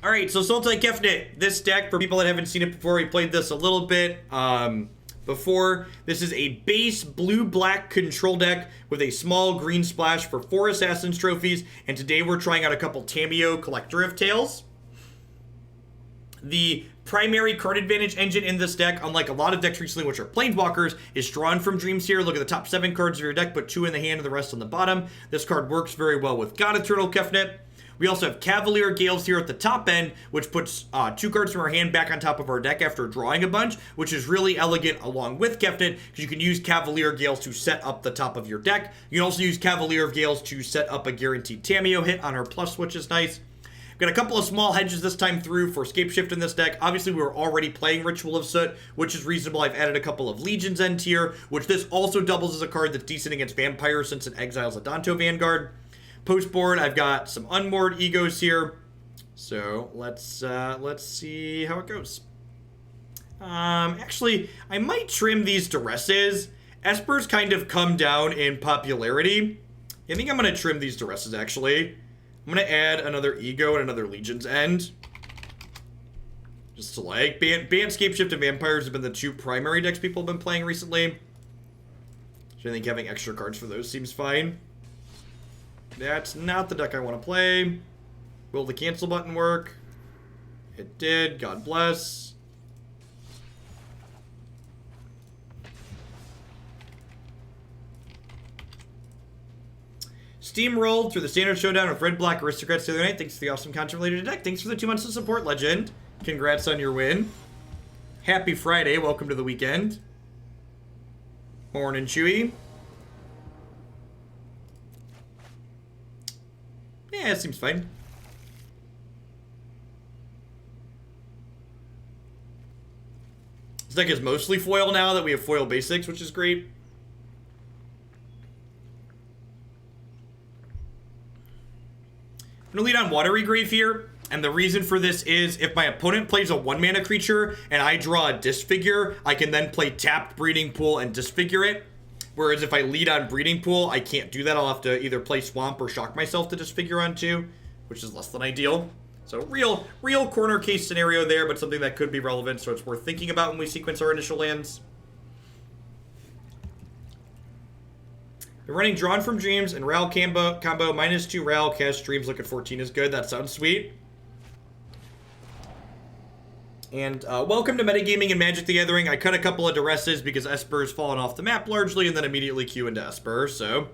Alright, so Sultai Kefnet. This deck, for people that haven't seen it before, we played this a little bit before. This is a base blue-black control deck with a small green splash for 4 Assassin's Trophies, and today we're trying out a couple Tamiyo Collector of Tales. The primary card advantage engine in this deck, unlike a lot of decks recently which are Planeswalkers, is drawn from Dreams here. Look at the top 7 cards of your deck, put 2 in the hand and the rest on the bottom. This card works very well with God-Eternal Kefnet. We also have Cavalier of Gales here at the top end, which puts 2 cards from our hand back on top of our deck after drawing a bunch, which is really elegant along with Kefnet, because you can use Cavalier of Gales to set up the top of your deck. You can also use Cavalier of Gales to set up a guaranteed Tamiyo hit on her plus, which is nice. We've got a couple of small hedges this time through for Scapeshift in this deck. Obviously, we were already playing Ritual of Soot, which is reasonable. I've added a couple of Legion's End here, which this also doubles as a card that's decent against Vampires since it exiles a Danto Vanguard. Post board, I've got some Unmoored Egos here. So let's see how it goes. Actually, I might trim these Duresses. Esper's kind of come down in popularity. I think I'm going to trim these Duresses, actually. I'm going to add another Ego and another Legion's End. Just to like. Bant, Scapeshift, and Vampires have been the 2 primary decks people have been playing recently. So I think having extra cards for those seems fine. That's not the deck I want to play. Will the cancel button work? It did. God bless. Steamrolled through the standard showdown of Red-Black Aristocrats the other night. Thanks for the awesome content-related deck. Thanks for the 2 months of support, Legend. Congrats on your win. Happy Friday. Welcome to the weekend. Morning, Chewy. Yeah, it seems fine. This deck is mostly foil now that we have foil basics, which is great. I'm going to lead on Watery Grave here, and the reason for this is if my opponent plays a 1-mana creature and I draw a Disfigure, I can then play tapped Breeding Pool and Disfigure it. Whereas if I lead on Breeding Pool, I can't do that. I'll have to either play Swamp or shock myself to Disfigure on 2, which is less than ideal. So real corner case scenario there, but something that could be relevant, so it's worth thinking about when we sequence our initial lands. We're running Drawn from Dreams and Ral combo. -2 Ral, cast Dreams, look at 14 is good. That sounds sweet. And welcome to Metagaming and Magic the Gathering. I cut a couple of Duresses because Esper's fallen off the map largely, and then immediately queue into Esper, so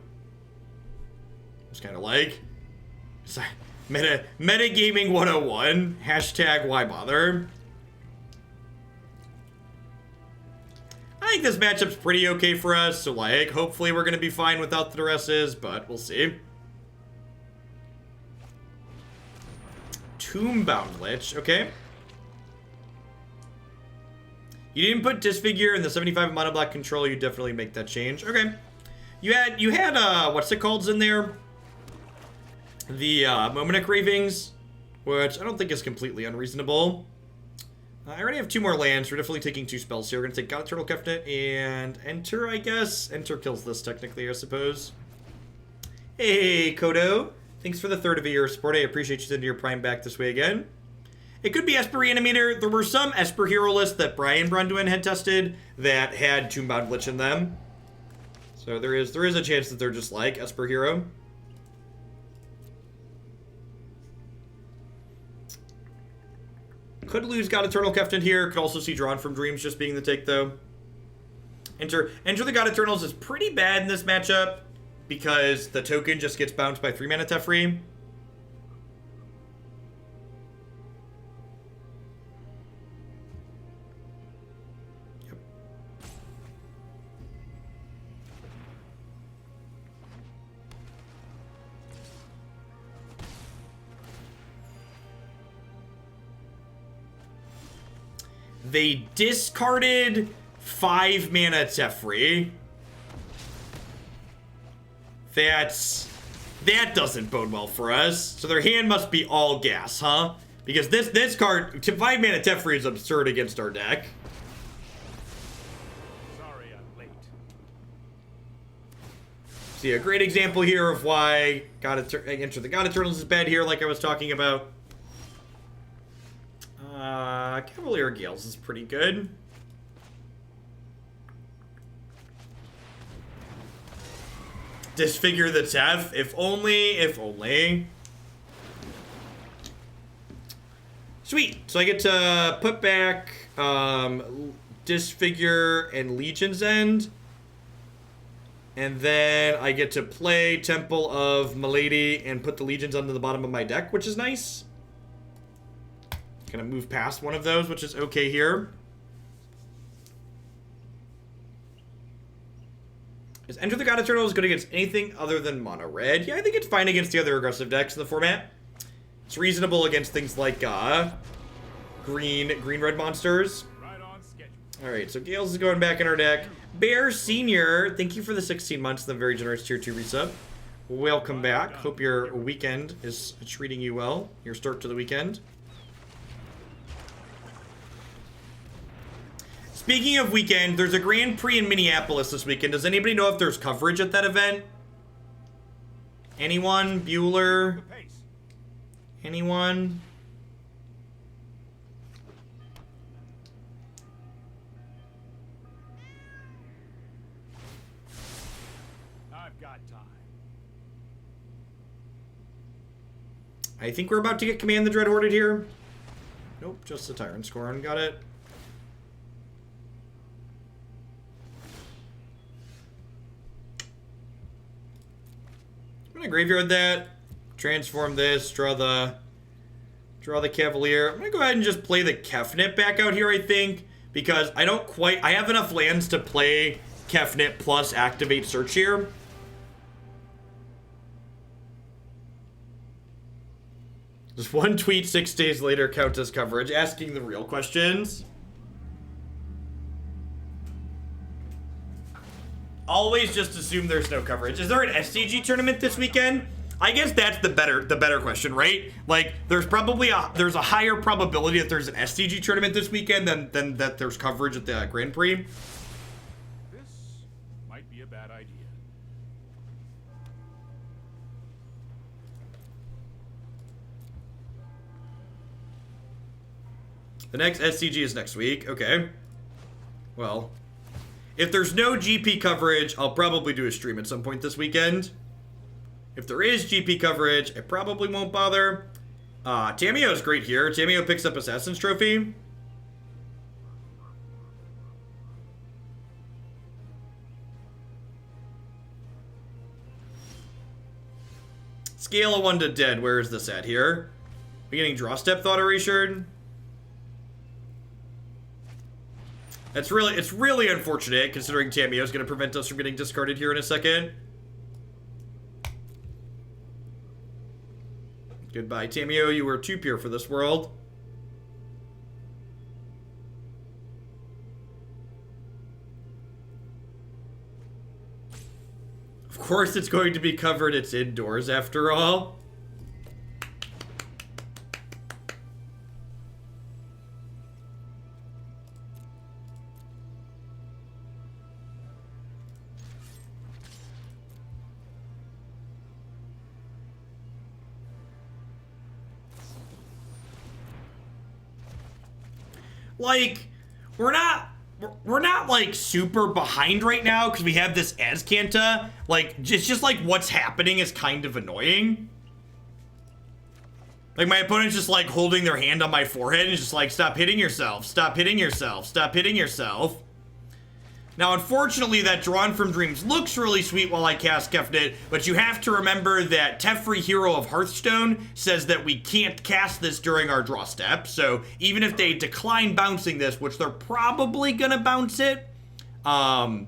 it's kind of like Metagaming 101. Hashtag why bother. I think this matchup's pretty okay for us, so like, hopefully we're going to be fine without the Duresses, but we'll see. Tombbound Lich, okay. You didn't put Disfigure in the 75 mono black control, you definitely make that change. Okay. You had what's it called in there? The Moment of Cravings, which I don't think is completely unreasonable. I already have 2 more lands. We're definitely taking 2 spells here. We're going to take God-Eternal Kefnet and Enter, I guess. Enter kills this, technically, I suppose. Hey, Kodo. Thanks for the 3rd of a year support. I appreciate you sending your Prime back this way again. It could be Esper Reanimator. There were some Esper hero lists that Brian Brunduin had tested that had Tombbound Lich in them. So there is a chance that they're just like Esper hero. Could lose God-Eternal Kefnet here. Could also see Drawn from Dreams just being the take, though. Enter the God-Eternals is pretty bad in this matchup because the token just gets bounced by 3-mana Teferi. Yep. They discarded 5-mana Teferi. That doesn't bode well for us. So their hand must be all gas, huh? Because this card, 5-mana Teferi is absurd against our deck. Sorry I'm late. See, a great example here of why Enter the God-Eternals is bad here, like I was talking about. Cavalier of Gales is pretty good. Disfigure the Tef. If only, if only. Sweet. So I get to put back Disfigure and Legion's End. And then I get to play Temple of Malady and put the Legions onto the bottom of my deck, which is nice. Gonna move past one of those, which is okay here. Is Enter the God-Eternal good against anything other than mono red? Yeah, I think it's fine against the other aggressive decks in the format. It's reasonable against things like green-red monsters. Right on schedule. Alright, so Gales is going back in our deck. Bear Senior, thank you for the 16 months, the very generous tier 2 resub. Welcome back. Hope your weekend is treating you well. Your start to the weekend. Speaking of weekend, there's a Grand Prix in Minneapolis this weekend. Does anybody know if there's coverage at that event? Anyone? Bueller? Anyone? I've got time. I think we're about to get Command the Dreadhorde here. Nope, just the Tyrant Scorn. Got it. I'm gonna graveyard that, transform this, draw the Cavalier. I'm gonna go ahead and just play the Kefnet back out here, I think, because I have enough lands to play Kefnet plus activate search here. Does one tweet 6 days later count as coverage? Asking the real questions. Always just assume there's no coverage. Is there an SCG tournament this weekend? I guess that's the better question, right? Like, there's a higher probability that there's an SCG tournament this weekend than that there's coverage at the Grand Prix. This might be a bad idea. The next SCG is next week. Okay. Well, if there's no GP coverage, I'll probably do a stream at some point this weekend. If there is GP coverage, I probably won't bother. Tamiyo is great here. Tamiyo picks up Assassin's Trophy. Scale of 1 to dead. Where is this at here? Beginning draw step, Thought Erasure. It's really unfortunate, considering Tamiyo is going to prevent us from getting discarded here in a second. Goodbye, Tamiyo. You were too pure for this world. Of course it's going to be covered. It's indoors, after all. Like, we're not like super behind right now because we have this Azcanta. Like, it's just like what's happening is kind of annoying. Like, my opponent's just like holding their hand on my forehead and just like, stop hitting yourself, stop hitting yourself, stop hitting yourself. Now, unfortunately, that Drawn from Dreams looks really sweet while I cast Kefnet, but you have to remember that Teferi, Hero of Hearthstone, says that we can't cast this during our draw step, so even if they decline bouncing this, which they're probably gonna bounce it, I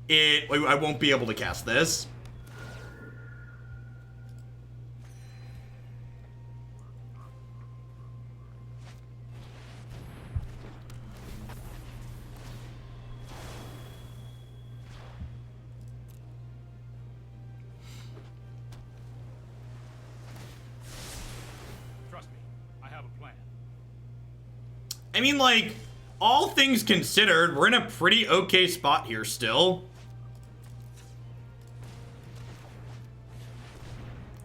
won't be able to cast this. I mean, like, all things considered, we're in a pretty okay spot here still.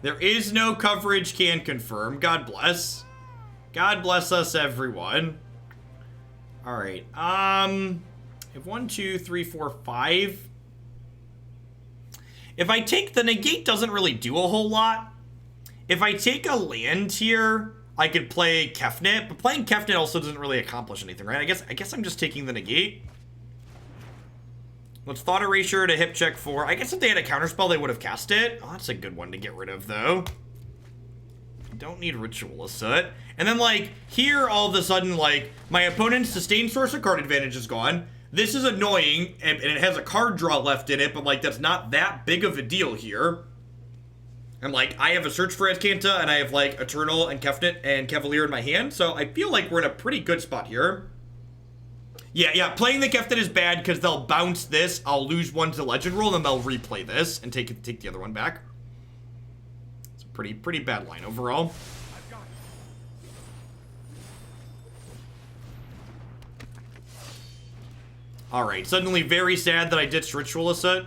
There is no coverage, can confirm. God bless. God bless us, everyone. All right. I have 1, 2, 3, 4, 5. If I take the negate, doesn't really do a whole lot. If I take a land here, I could play Kefnet, but playing Kefnet also doesn't really accomplish anything, right? I guess I'm just taking the negate. Let's Thought Erasure to hip check 4. I guess if they had a counterspell, they would have cast it. Oh, that's a good one to get rid of, though. Don't need Ritual of Soot. And then, like, here, all of a sudden, like, my opponent's sustained source of card advantage is gone. This is annoying, and it has a card draw left in it, but, like, that's not that big of a deal here. And, like, I have a Search for Azcanta, and I have, like, Eternal and Kefnet and Cavalier in my hand, so I feel like we're in a pretty good spot here. Yeah, playing the Kefnet is bad because they'll bounce this, I'll lose one to Legend Roll, and then they'll replay this and take the other one back. It's a pretty bad line overall. Alright, suddenly very sad that I ditched Ritual of Soot.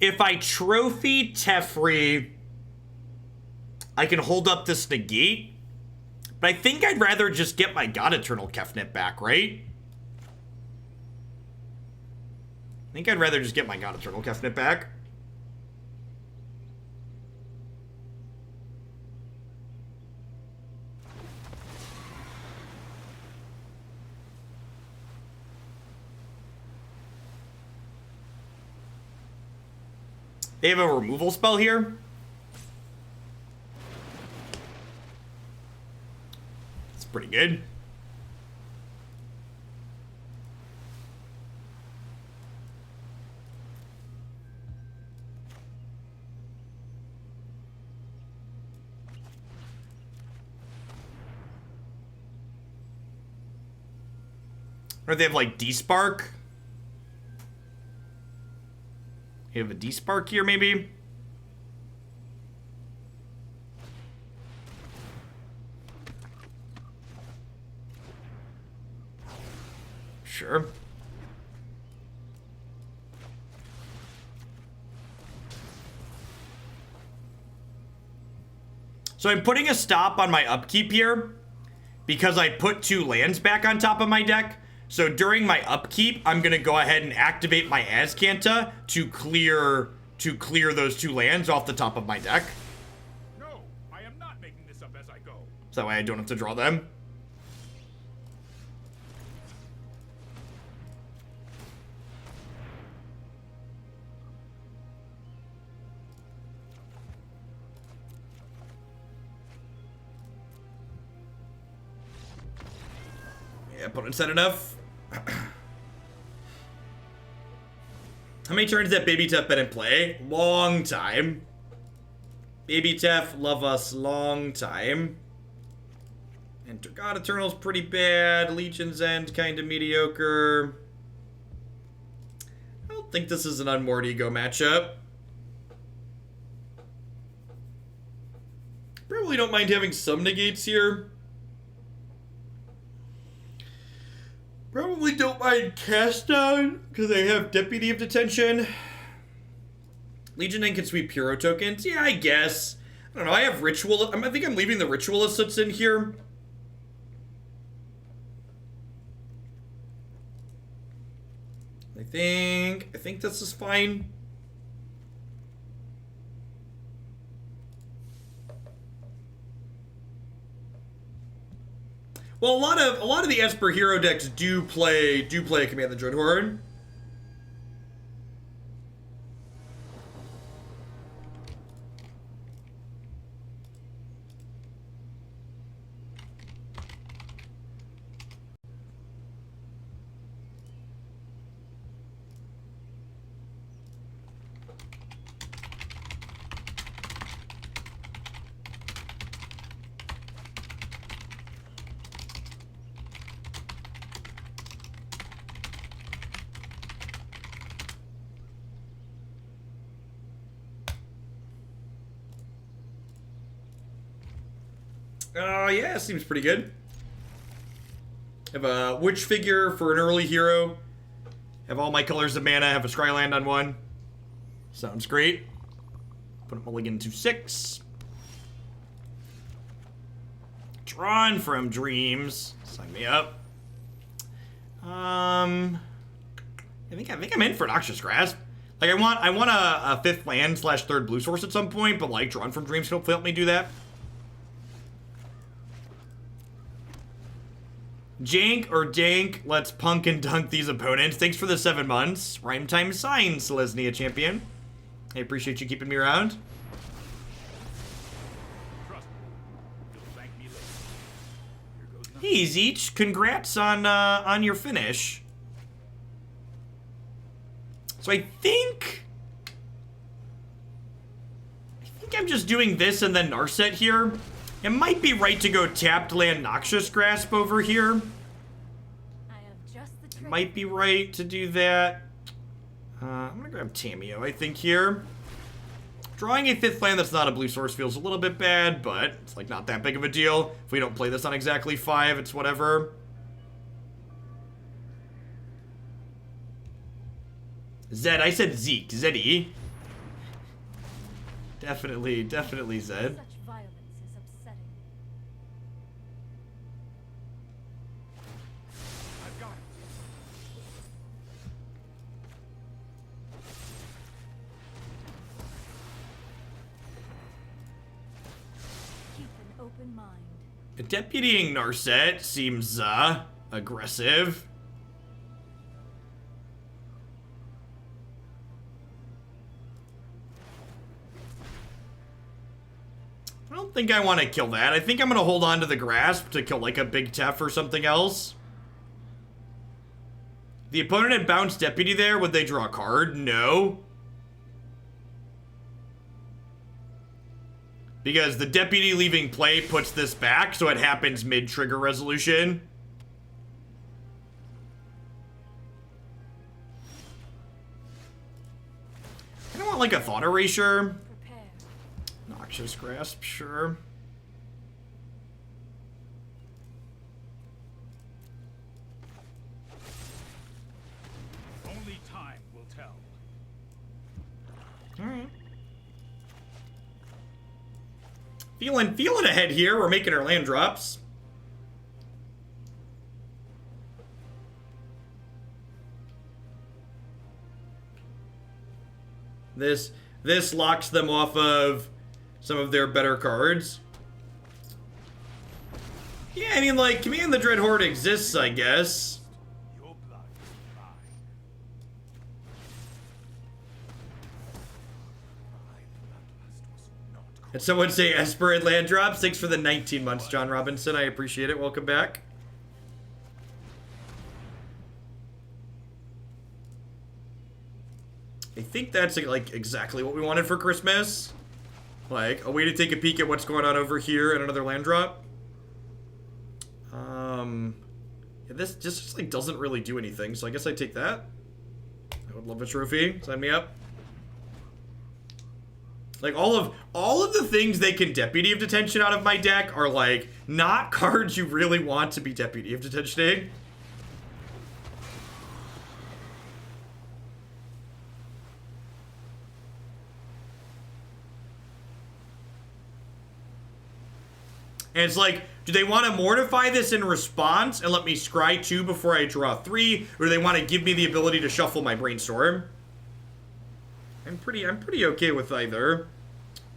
If I trophy Teferi, I can hold up this negate. But I think I'd rather just get my God-Eternal Kefnet back, right? I think I'd rather just get my God-Eternal Kefnet back. They have a removal spell here. It's pretty good. Or they have like D-Spark. You have a D-Spark here, maybe? Sure. So I'm putting a stop on my upkeep here because I put 2 lands back on top of my deck. So during my upkeep, I'm gonna go ahead and activate my Azcanta to clear those 2 lands off the top of my deck. No, I am not making this up as I go. So that way I don't have to draw them. Yeah, opponent said enough. How many turns has Baby Tef been in play? Long time. Baby Tef, love us, long time. Enter God Eternal's pretty bad. Legion's End, kind of mediocre. I don't think this is an Unmoored Ego matchup. Probably don't mind having some negates here. Probably don't mind Cast Down, because they have Deputy of Detention. Legion End can sweep hero tokens. Yeah, I guess. I don't know, I have Ritual. I think I'm leaving the Ritual of Soot in here. I think this is fine. Well, a lot of the Esper hero decks do play Command the Dreadhorde. Yeah, seems pretty good. Have a Witch Figure for an early hero. Have all my colors of mana. Have a Scryland on one. Sounds great. Put a mulligan to 6. Drawn from Dreams. Sign me up. I think I'm in for Noxious Grasp. Like I want a 5th land / 3rd blue source at some point, but like Drawn from Dreams can hopefully help me do that. Jank or Dank, let's punk and dunk these opponents. Thanks for the 7 months. Rhyme time sign, Selesnya champion. I appreciate you keeping me around. Hey Zeech, congrats on your finish. So I think I'm just doing this and then Narset here. It might be right to go tapped land Noxious Grasp over here. It might be right to do that. I'm gonna grab Tamiyo, I think, here. Drawing a 5th land that's not a blue source feels a little bit bad, but it's like not that big of a deal. If we don't play this on exactly 5, it's whatever. Zed, I said Zeke. Zeddy. Definitely Zed. Such violence is upsetting. I've got it. Keep an open mind. Deputying Narset seems aggressive. I don't think I want to kill that. I think I'm going to hold on to the Grasp to kill like a big Tef or something else. The opponent had bounced Deputy there. Would they draw a card? No. Because the Deputy leaving play puts this back, so it happens mid-trigger resolution. I don't want like a Thought Erasure. Prepare. Noxious Grasp, sure. Only time will tell. Alright. Feeling ahead here. We're making our land drops. This locks them off of some of their better cards. Yeah, I mean, like, Command the Dread Horde exists, I guess. Your blood is mine. My bloodlust was not cold. And someone say Esper and land drops. Thanks for the 19 months, John Robinson. I appreciate it. Welcome back. I think that's like exactly what we wanted for Christmas. Like a way to take a peek at what's going on over here and another land drop. Yeah, this just like doesn't really do anything, so I guess I take that. I would love a trophy. Sign me up. Like all of the things they can Deputy of Detention out of my deck are like not cards you really want to be Deputy of Detentioning. And it's like, do they want to mortify this in response and let me scry 2 before I draw 3? Or do they want to give me the ability to shuffle my Brainstorm? I'm pretty okay with either.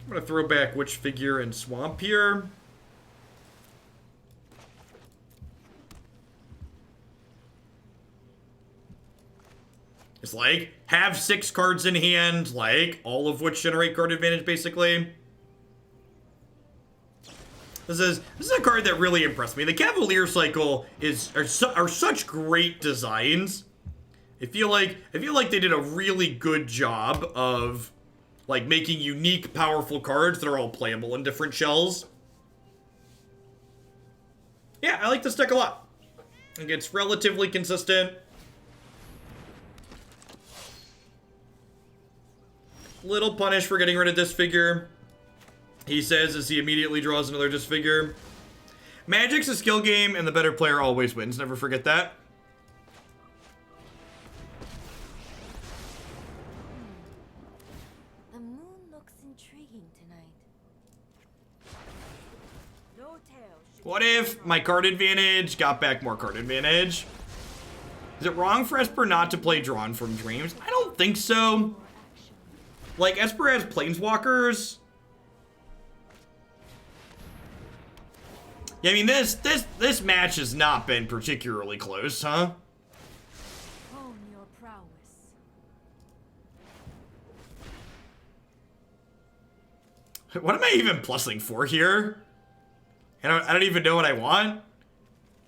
I'm going to throw back Witch Figure and Swamp here. It's like, have 6 cards in hand, like, all of which generate card advantage, basically. This is a card that really impressed me. The Cavalier cycle are such great designs. I feel like they did a really good job of like making unique, powerful cards that are all playable in different shells. Yeah, I like this deck a lot. I think it's relatively consistent. Little punish for getting rid of Disfigure. He says as he immediately draws another Disfigure. Magic's a skill game, and the better player always wins. Never forget that. The moon looks intriguing tonight. No tail. What if my card advantage got back more card advantage? Is it wrong for Esper not to play Drawn from Dreams? I don't think so. Like, Esper has Planeswalkers. Yeah, I mean, this match has not been particularly close, huh? Hone your prowess. What am I even plussing for here? I don't even know what I want.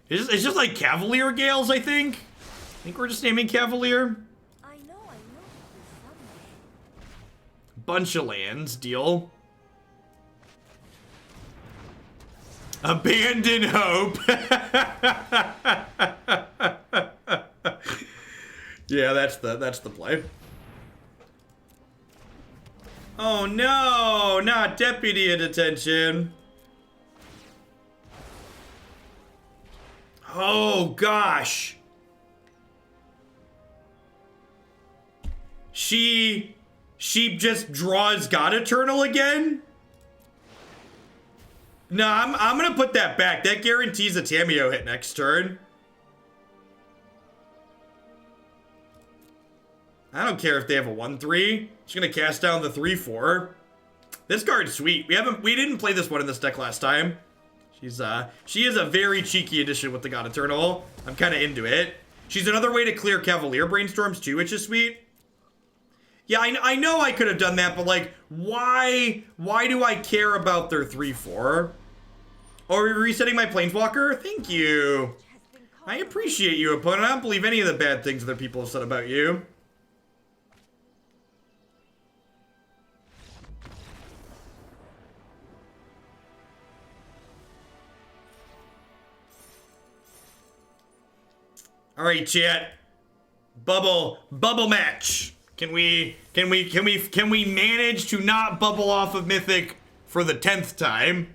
It's just like Cavalier of Gales, I think. I think we're just naming Cavalier. I know this somewhere. Bunch of lands, deal. Abandon hope. Yeah, that's the play. Oh no, not deputy at detention. Oh gosh. She just draws God-Eternal again? No, I'm gonna put that back. That guarantees a Tamiyo hit next turn. I don't care if they have a 1/3. She's gonna cast down the 3/4. This card's sweet. We didn't play this one in this deck last time. She is a very cheeky addition with the God-Eternal. I'm kind of into it. She's another way to clear Cavalier Brainstorms too, which is sweet. Yeah, I know I could have done that, but like, why do I care about their 3/4? Oh, are we resetting my Planeswalker? Thank you. I appreciate you, opponent. I don't believe any of the bad things other people have said about you. All right, chat. Bubble match. Can we manage to not bubble off of Mythic for the 10th time?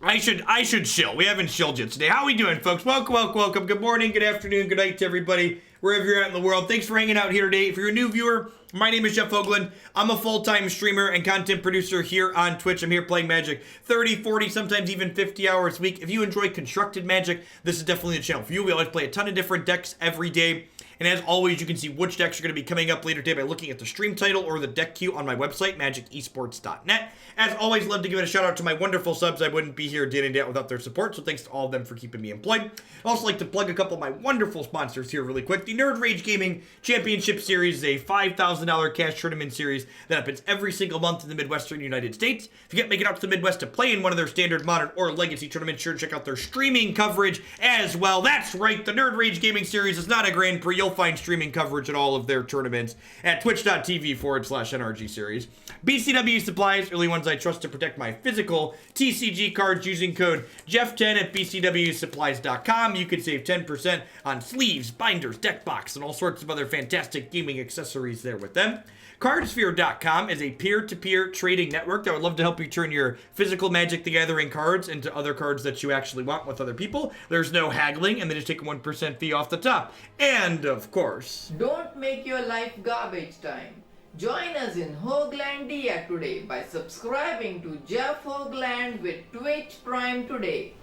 I should chill. We haven't chilled yet today. How we doing, folks? Welcome. Good morning, good afternoon, good night to everybody, wherever you're at in the world. Thanks for hanging out here today. If you're a new viewer, my name is Jeff Hoagland. I'm a full-time streamer and content producer here on Twitch. I'm here playing Magic 30, 40, sometimes even 50 hours a week. If you enjoy constructed Magic, this is definitely the channel for you. We always play a ton of different decks every day. And as always, you can see which decks are going to be coming up later today by looking at the stream title or the deck queue on my website, magicesports.net. As always, love to give it a shout out to my wonderful subs. I wouldn't be here day to day without their support, so thanks to all of them for keeping me employed. I'd also like to plug a couple of my wonderful sponsors here really quick. The Nerd Rage Gaming Championship Series is a $5,000 cash tournament series that happens every single month in the Midwestern United States. If you can't make it out to the Midwest to play in one of their standard, modern, or legacy tournaments, sure to check out their streaming coverage as well. That's right, the Nerd Rage Gaming Series is not a Grand Prix. You'll find streaming coverage at all of their tournaments at twitch.tv/NRG series. BCW Supplies, early ones I trust to protect my physical TCG cards using code Jeff10 at bcwsupplies.com. You can save 10% on sleeves, binders, deck box, and all sorts of other fantastic gaming accessories there with them. Cardsphere.com is a peer-to-peer trading network that would love to help you turn your physical Magic the Gathering cards into other cards that you actually want with other people. There's no haggling, and they just take a 1% fee off the top. And, of course, don't make your life garbage time. Join us in Hoaglandia today by subscribing to Jeff Hoagland with Twitch Prime today.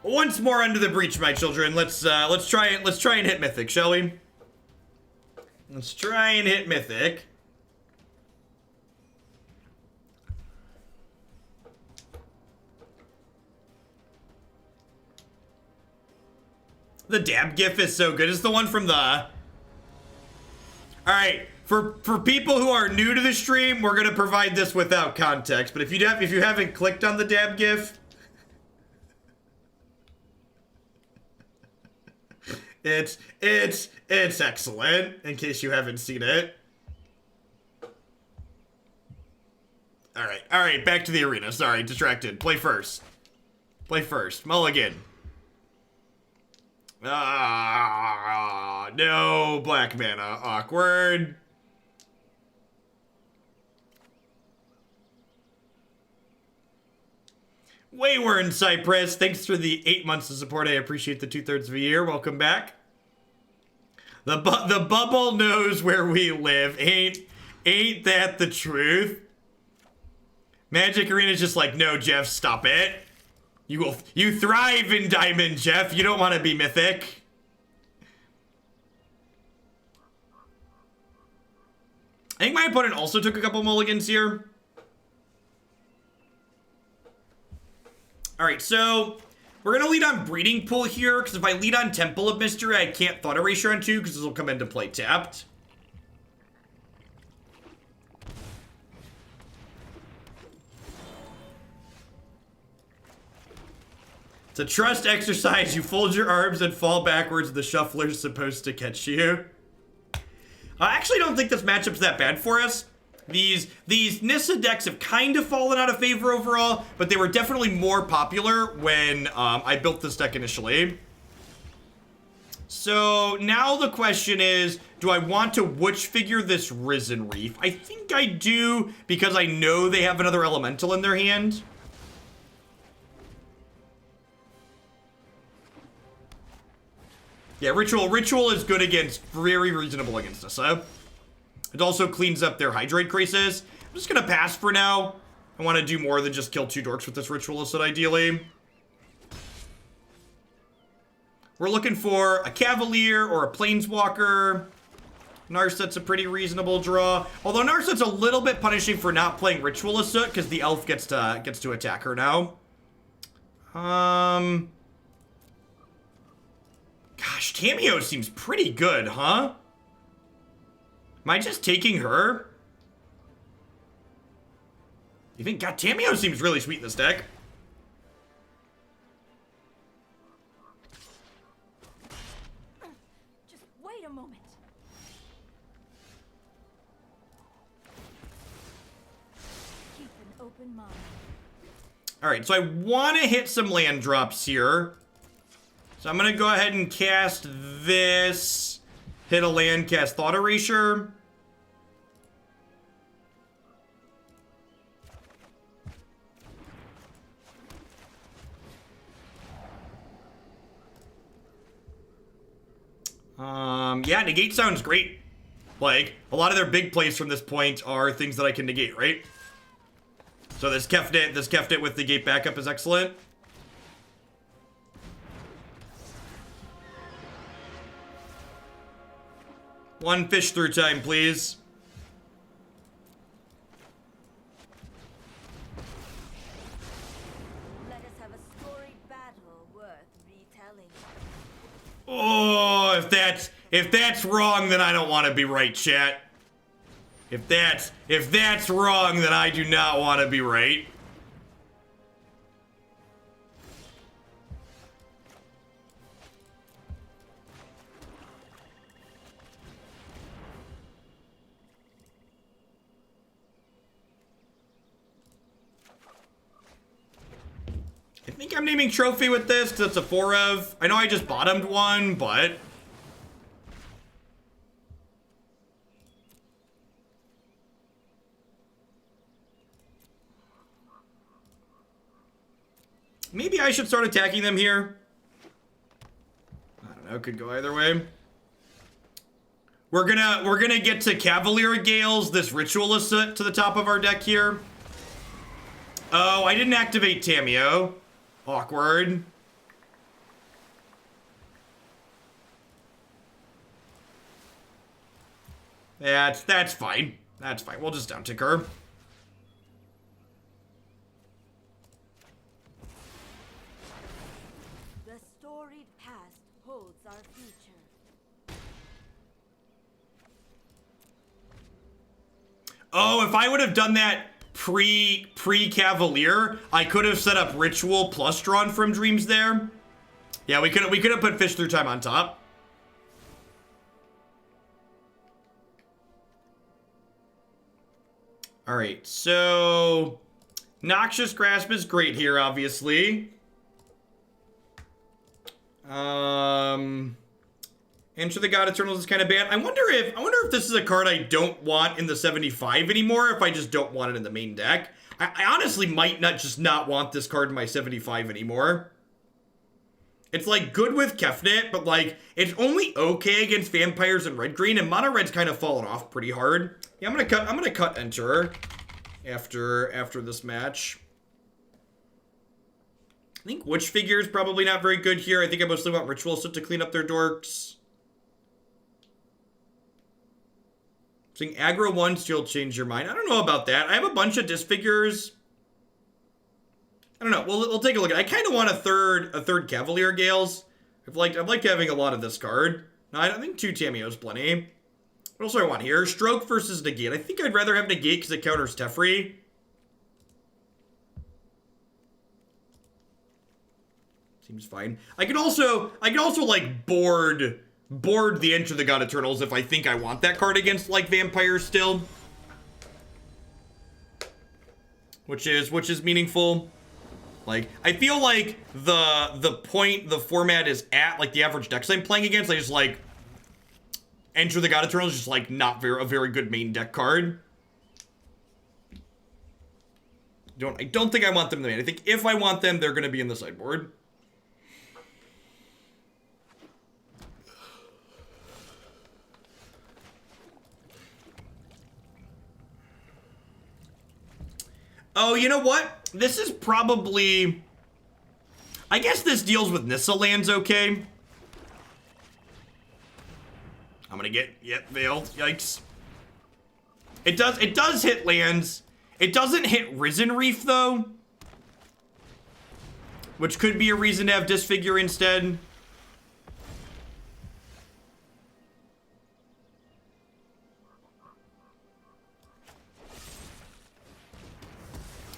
once more under the breach, my children. Let's try and hit Mythic, shall we? Let's try and hit Mythic. The dab gif is so good. It's the one from the... Alright, for people who are new to the stream, we're going to provide this without context. But if you haven't clicked on the dab gif... It's excellent, in case you haven't seen it. Alright, back to the arena. Sorry, distracted. Play first. Mulligan. No black mana. Awkward. Wayward Cypress, thanks for the 8 months of support. I appreciate the 2/3 of a year. Welcome back. The bubble knows where we live. Ain't that the truth? Magic Arena's just like, no, Jeff, stop it. You thrive in Diamond, Jeff. You don't want to be Mythic. I think my opponent also took a couple mulligans here. All right, so we're going to lead on Breeding Pool here, because if I lead on Temple of Mystery, I can't Thought Erasure on 2, because this will come into play tapped. It's a trust exercise. You fold your arms and fall backwards. The shuffler's supposed to catch you. I actually don't think this matchup's that bad for us. These Nissa decks have kind of fallen out of favor overall, but they were definitely more popular when I built this deck initially. So now the question is, do I want to Witch Figure this Risen Reef? I think I do, because I know they have another Elemental in their hand. Yeah, Ritual is good against, very reasonable against us, huh? It also cleans up their Hydroid Crisis. I'm just gonna pass for now. I want to do more than just kill 2 dorks with this Ritual of Soot, ideally. We're looking for a Cavalier or a Planeswalker. Narset's a pretty reasonable draw. Although Narset's a little bit punishing for not playing Ritual of Soot, because the elf gets to attack her now. Gosh, Tamiyo seems pretty good, huh? Am I just taking her? You think? God, Tamiyo seems really sweet in this deck. Just wait a moment. Keep an open mind. Alright, so I want to hit some land drops here. So I'm going to go ahead and cast this. Hit a land, cast Thought Erasure. Yeah, negate sounds great. Like, a lot of their big plays from this point are things that I can negate, right? So this Kefnet with negate backup is excellent. One fish through time, please. Let us have a storied battle worth retelling. Oh, if that's wrong, then I don't want to be right, chat. If that's wrong, then I do not want to be right. I think I'm naming Trophy with this, because it's a 4 of. I know I just bottomed one, but... maybe I should start attacking them here. I don't know, could go either way. We're gonna get to Cavalier of Gales, this Ritual of Soot to the top of our deck here. Oh, I didn't activate Tamiyo. Awkward. That's fine. That's fine. We'll just downtick her. The storied past holds our future. Oh, if I would have done that pre-Cavalier, I could have set up Ritual plus Drawn from Dreams there. Yeah, we could have put Fish Through Time on top. All right, so Noxious Grasp is great here, obviously. Enter the God-Eternals is kind of bad. I wonder if this is a card I don't want in the 75 anymore, if I just don't want it in the main deck. I honestly might not want this card in my 75 anymore. It's like good with Kefnet, but like it's only okay against vampires and red-green, and mono red's kind of fallen off pretty hard. Yeah, I'm gonna cut Enter after this match. I think Witch Figure is probably not very good here. I think I mostly want Ritual of Soot to clean up their dorks. Saying aggro once, you'll change your mind. I don't know about that. I have a bunch of Disfigures. I don't know. We'll take a look at it. I kind of want a third Cavalier of Gales. I've liked having a lot of this card. No, I don't think 2 Tamiyo is plenty. What else do I want here? Stroke versus Negate. I think I'd rather have Negate because it counters Teferi. Seems fine. I could also like board the Enter the God-Eternals if I think I want that card against like vampires still. Which is meaningful. Like, I feel like the point the format is at, like the average decks I'm playing against, I just like Enter the God-Eternal is just like not a very good main deck card. I don't think I want them in the main. I think if I want them, they're gonna be in the sideboard. Oh, you know what? This is probably... I guess this deals with Nissa lands okay. I'm gonna get... Yep, Veiled. Yikes. It does hit lands. It doesn't hit Risen Reef, though. Which could be a reason to have Disfigure instead.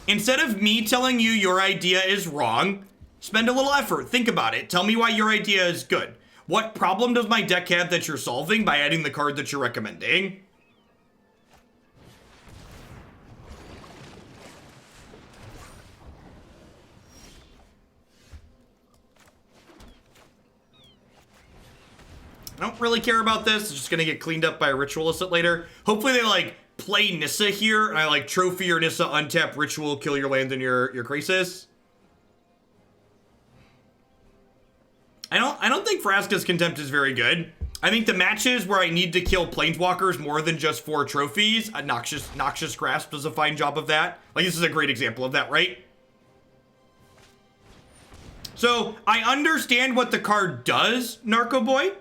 Instead of me telling you your idea is wrong, spend a little effort. Think about it. Tell me why your idea is good. What problem does my deck have that you're solving by adding the card that you're recommending? I don't really care about this. It's just gonna get cleaned up by a Ritual of Soot later. Hopefully they like play Nissa here, and I like trophy or Nissa, untap Ritual, kill your land in your Crisis. I don't think Vraska's Contempt is very good. I think the matches where I need to kill Planeswalkers more than just 4 trophies, Noxious Grasp does a fine job of that. Like, this is a great example of that, right? So, I understand what the card does, Narco Boy.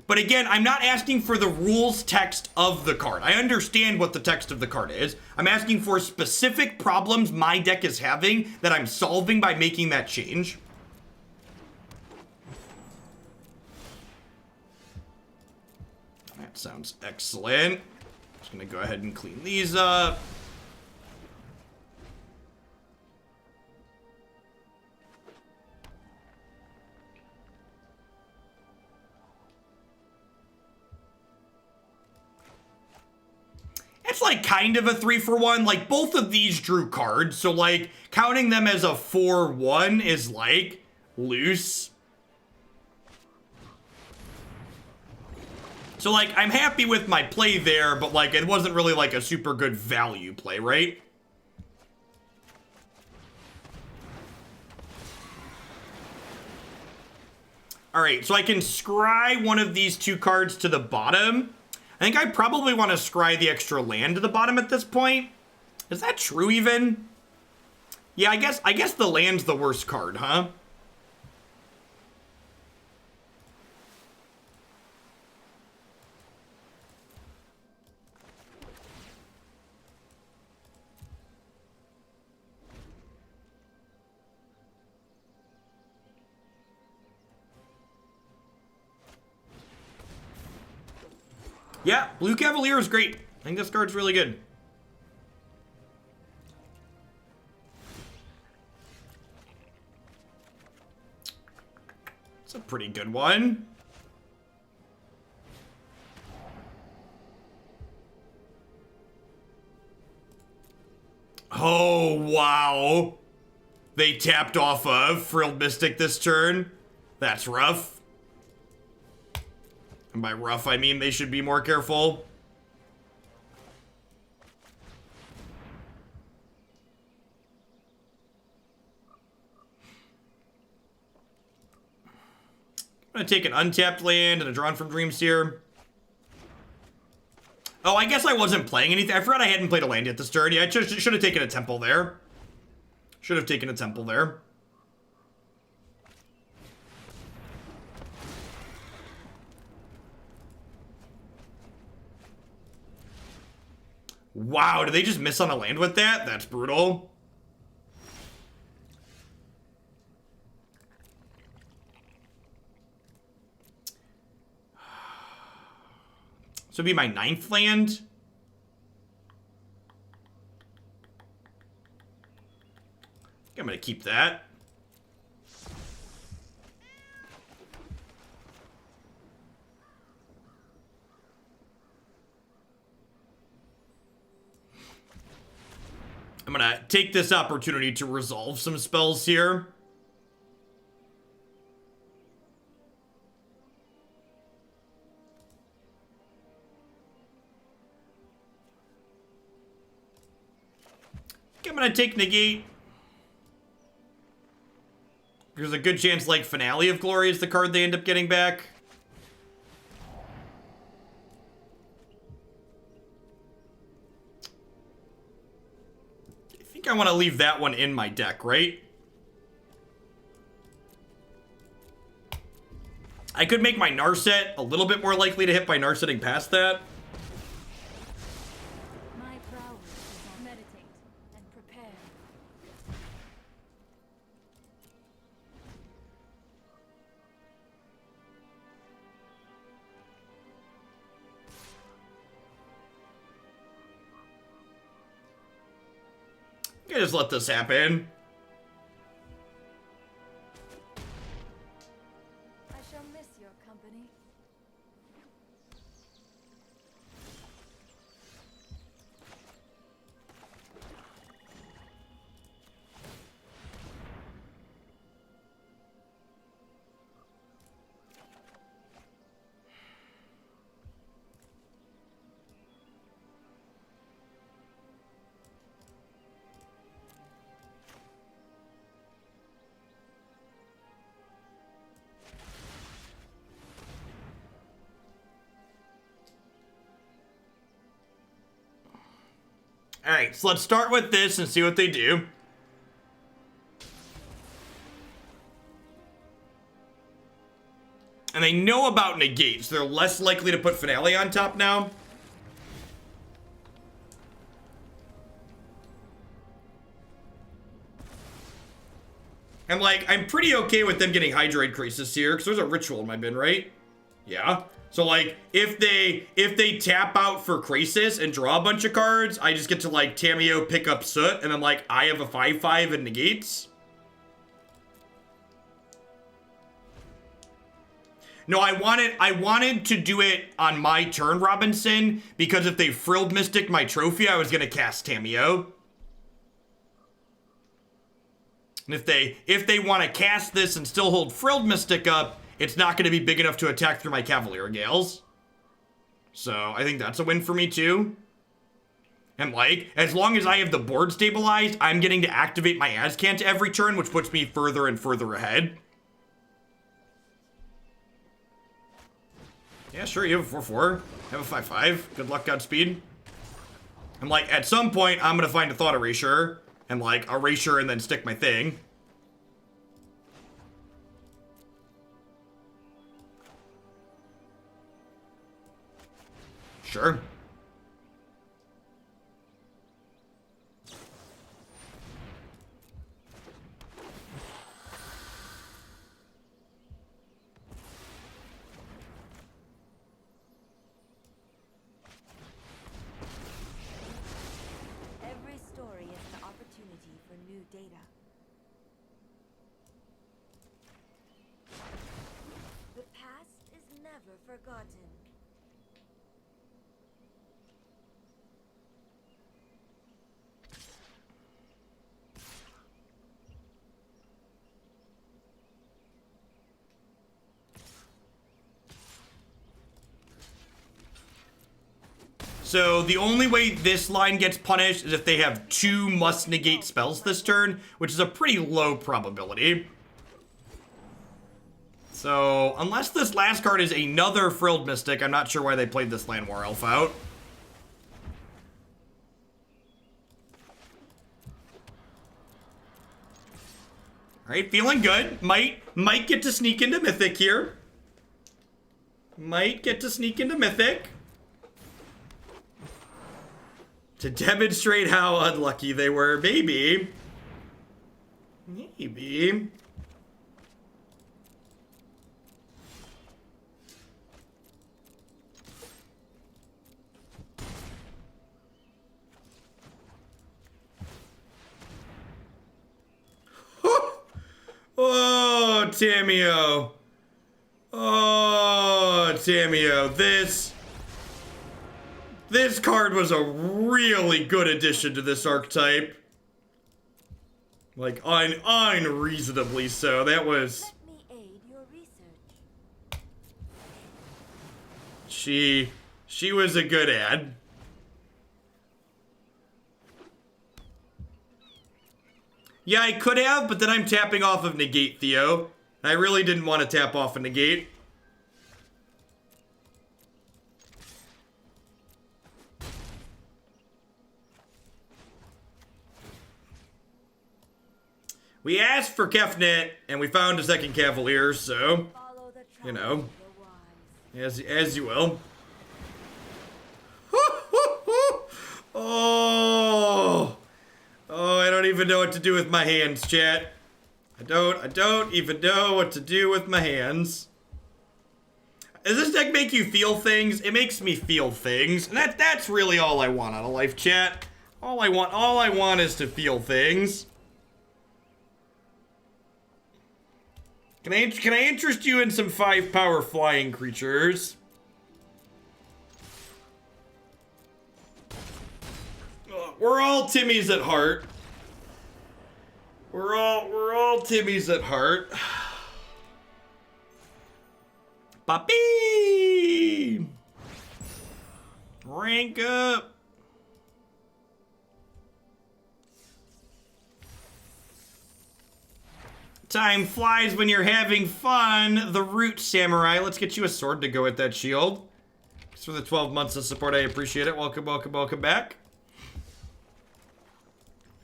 But again, I'm not asking for the rules text of the card. I understand what the text of the card is. I'm asking for specific problems my deck is having that I'm solving by making that change. That sounds excellent. Just gonna go ahead and clean these up. It's like kind of a 3-for-1. Like, both of these drew cards, so like counting them as a 4-1 is like loose. So like I'm happy with my play there, but like it wasn't really like a super good value play, right? All right, so I can scry one of these 2 cards to the bottom. I think I probably want to scry the extra land to the bottom at this point. Is that true even? Yeah, I guess the land's the worst card, huh? Yeah, Blue Cavalier is great. I think this card's really good. It's a pretty good one. Oh, wow. They tapped off of Frilled Mystic this turn. That's rough. And by rough, I mean they should be more careful. I'm gonna take an untapped land and a Drawn from Dreamseer. Oh, I guess I wasn't playing anything. I forgot I hadn't played a land yet this turn. Yeah, I should have taken a Temple there. Should have taken a Temple there. Wow, did they just miss on a land with that? That's brutal. So it'd be my 9th land. I think I'm gonna keep that. I'm gonna take this opportunity to resolve some spells here. I'm gonna take Negate. There's a good chance like Finale of Glory is the card they end up getting back. I think I want to leave that one in my deck, right? I could make my Narset a little bit more likely to hit by Narsetting past that. My prowess is on meditate and prepare. I just let this happen. I shall miss your company. Alright, so let's start with this and see what they do. And they know about Negate, so they're less likely to put Finale on top now. And like, I'm pretty okay with them getting Hydroid Crisis here, because there's a Ritual in my bin, right? Yeah. So like, if they tap out for Crisis and draw a bunch of cards, I just get to like Tamiyo pick up Soot, and then like, I have a 5/5 and Negates. No, I wanted to do it on my turn, Robinson, because if they Frilled Mystic my trophy, I was gonna cast Tamiyo. And if they want to cast this and still hold Frilled Mystic up, it's not going to be big enough to attack through my Cavalier of Gales. So I think that's a win for me too. And like, as long as I have the board stabilized, I'm getting to activate my Azcanta every turn, which puts me further and further ahead. Yeah, sure, you have a 4/4. I have a 5/5. Good luck, Godspeed. And like, at some point, I'm going to find a Thought Erasure. And like, Erasure and then stick my thing. Sure. Every story is an opportunity for new data. The past is never forgotten. So the only way this line gets punished is if they have 2 must negate spells this turn, which is a pretty low probability. So So, unless this last card is another Frilled Mystic, I'm not sure why they played this Land War Elf out. Alright, feeling good. Might get to sneak into Mythic here. Might get to sneak into Mythic. To demonstrate how unlucky they were. Maybe. Maybe. Oh, Tamiyo. Oh, Tamiyo. This card was a really good addition to this archetype. Like, unreasonably so. That was... Let me aid your research. She was a good ad. Yeah, I could have, but then I'm tapping off of Negate, Theo. I really didn't want to tap off a Negate. We asked for Kefnet, and we found a second Cavalier, so, Follow the you tracks know, of the wise. as you will. Oh, I don't even know what to do with my hands, chat. I don't even know what to do with my hands. Does this deck make you feel things? It makes me feel things, and that's really all I want out of life, chat. All I want is to feel things. Can I interest you in some 5-power flying creatures? We're all Timmies at heart. We're all Timmies at heart. Papi! Rank up. Time flies when you're having fun. The Root Samurai. Let's get you a sword to go with that shield. Thanks for the 12 months of support. I appreciate it. Welcome, welcome, welcome back.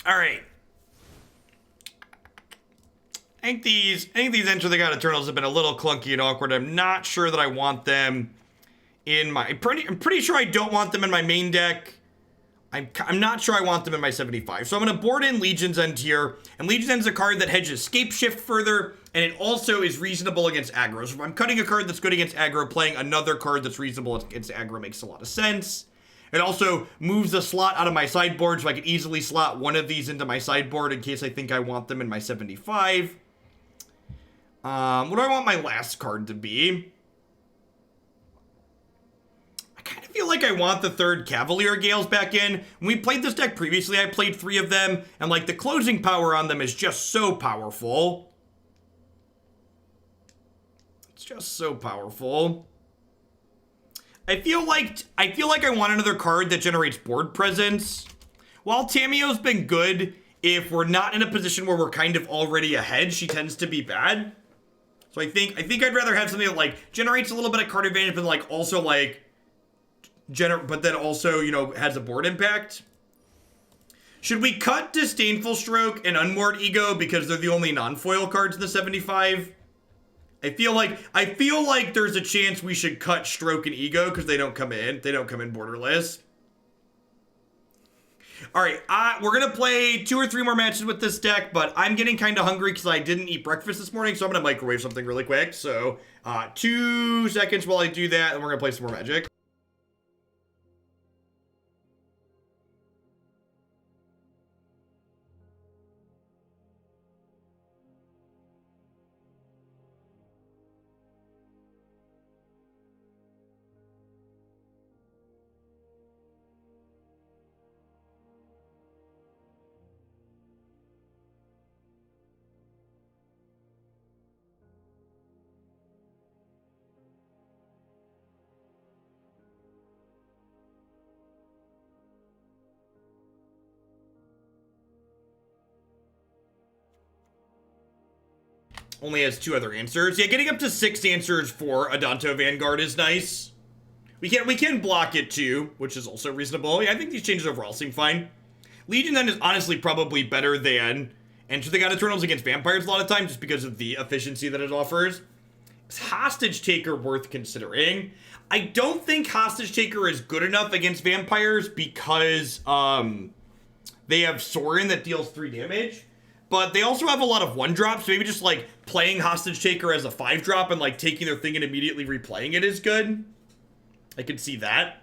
All right. I think these Enter the God-Eternals have been a little clunky and awkward. I'm not sure that I want them in my... I'm pretty sure I don't want them in my main deck. I'm not sure I want them in my 75. So I'm going to board in Legion's End here. And Legion's End is a card that hedges Scapeshift further. And it also is reasonable against aggro. So if I'm cutting a card that's good against aggro, playing another card that's reasonable against aggro makes a lot of sense. It also moves a slot out of my sideboard, so I could easily slot one of these into my sideboard in case I think I want them in my 75. What do I want my last card to be? I kind of feel like I want the third Cavalier of Gales back in. When we played this deck previously, I played 3 of them, and like the closing power on them is just so powerful. It's just so powerful. I feel like I want another card that generates board presence. While Tamiyo's been good, if we're not in a position where we're kind of already ahead, she tends to be bad. So I think I'd rather have something that like generates a little bit of card advantage, but like also like but then also, you know, has a board impact. Should we cut Disdainful Stroke and Unmoored Ego because they're the only non-foil cards in the 75? I feel like there's a chance we should cut Stroke and Ego because they don't come in. They don't come in borderless. All right, we're going to play 2 or 3 more matches with this deck, but I'm getting kind of hungry because I didn't eat breakfast this morning, so I'm going to microwave something really quick. So 2 seconds while I do that, and we're going to play some more Magic. only has 2 other answers. Yeah, getting up to 6 answers for Adanto Vanguard is nice. We can block it too, which is also reasonable. Yeah, I think these changes overall seem fine. Legion then is honestly probably better than Enter the God Eternals against vampires a lot of times, just because of the efficiency that it offers. Is Hostage Taker worth considering? I don't think Hostage Taker is good enough against vampires because they have Sorin that deals 3 damage. But they also have a lot of 1-drops, so maybe just like playing Hostage Taker as a 5-drop and like taking their thing and immediately replaying it is good. I can see that.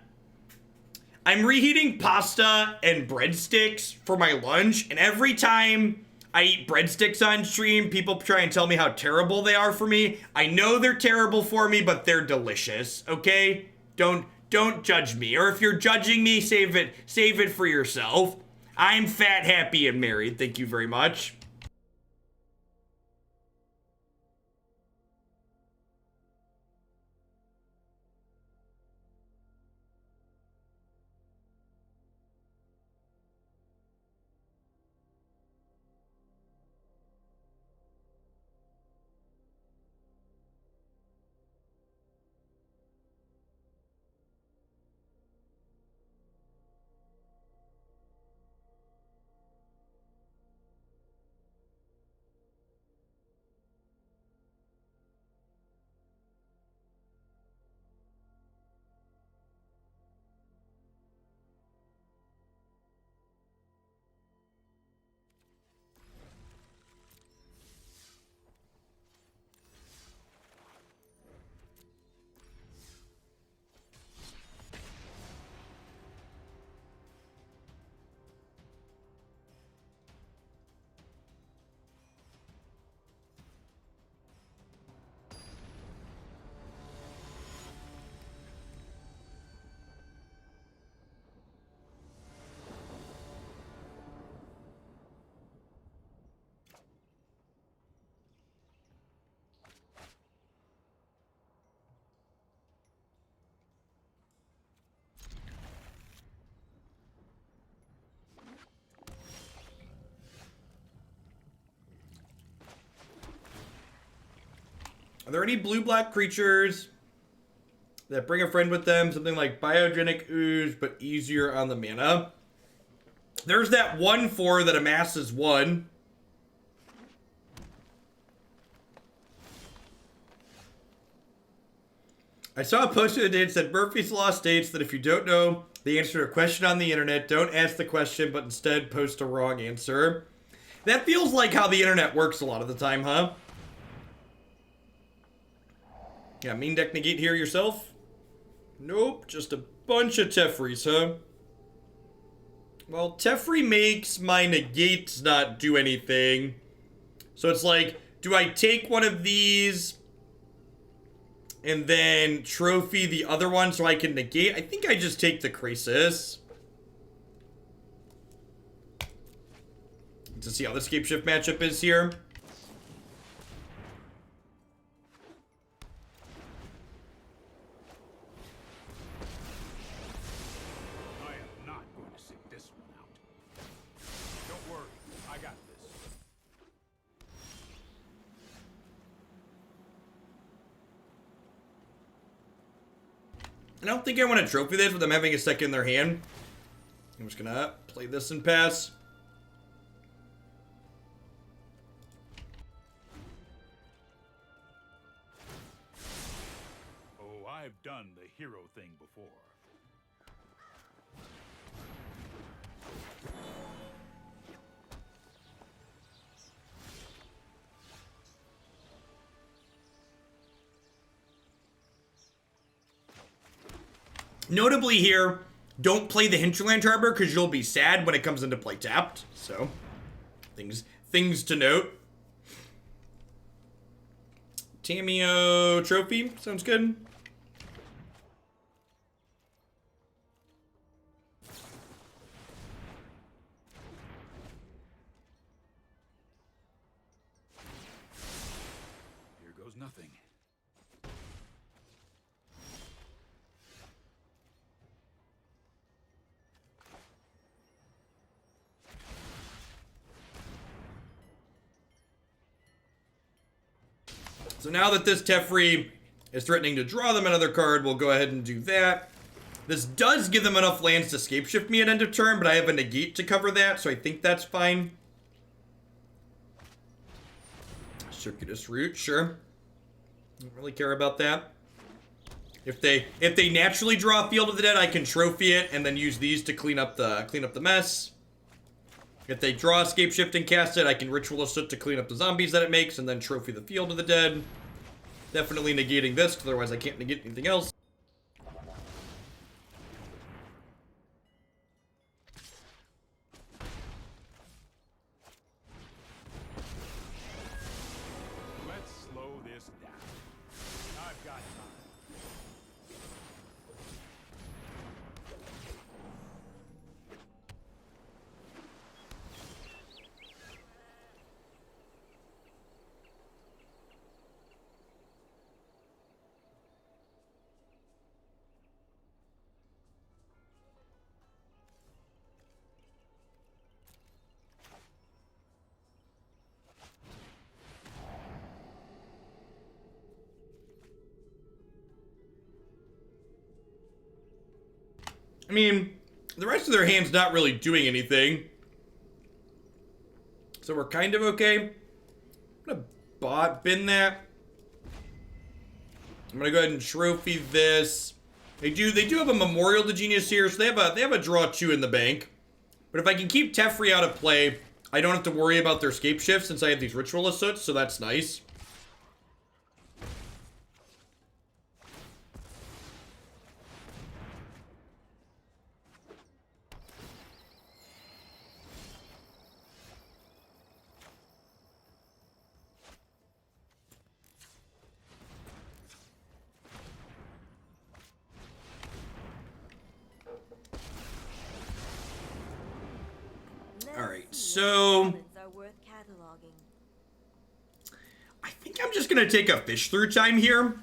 I'm reheating pasta and breadsticks for my lunch, and every time I eat breadsticks on stream, people try and tell me how terrible they are for me. I know they're terrible for me, but they're delicious, okay? Don't judge me. Or if you're judging me, save it for yourself. I'm fat, happy, and married. Thank you very much. Are there any blue-black creatures that bring a friend with them? Something like Biogenic Ooze, but easier on the mana. There's that 1/4 that amasses 1. I saw a post the other day that said Murphy's Law states that if you don't know the answer to a question on the internet, don't ask the question, but instead post a wrong answer. That feels like how the internet works a lot of the time, huh? Yeah, main deck Negate here yourself? Nope, just a bunch of Tefris, huh? Well, Teferi makes my Negates not do anything. So it's like, do I take one of these and then trophy the other one so I can negate? I think I just take the Crisis. To see how the Scape Shift matchup is here. I don't think I want to trophy this with them having a second in their hand. I'm just gonna play this and pass. Oh, I've done the hero thing before. Notably here, don't play the Hinterland Harbor because you'll be sad when it comes into play tapped. So, things to note. Tamiyo trophy, sounds good. Here goes nothing. So now that this Teferi is threatening to draw them another card, we'll go ahead and do that. This does give them enough lands to scapeshift me at end of turn, but I have a negate to cover that, so I think that's fine. Circuitous Route, sure. Don't really care about that. If they naturally draw Field of the Dead, I can trophy it and then use these to clean up the mess. If they draw Scapeshift and cast it, I can Ritual of Soot to clean up the zombies that it makes and then trophy the Field of the Dead. Definitely negating this, because otherwise I can't negate anything else. Let's slow this down. I've got time. I mean, the rest of their hand's not really doing anything. So we're kind of okay. I'm gonna bin that. I'm gonna go ahead and trophy this. They do have a Memorial to Genius here, so they have a draw 2 in the bank. But if I can keep Teferi out of play, I don't have to worry about their scape shift since I have these Ritual of Soot, so that's nice. Alright, so Are worth cataloging. I think I'm just gonna take a fish through time here.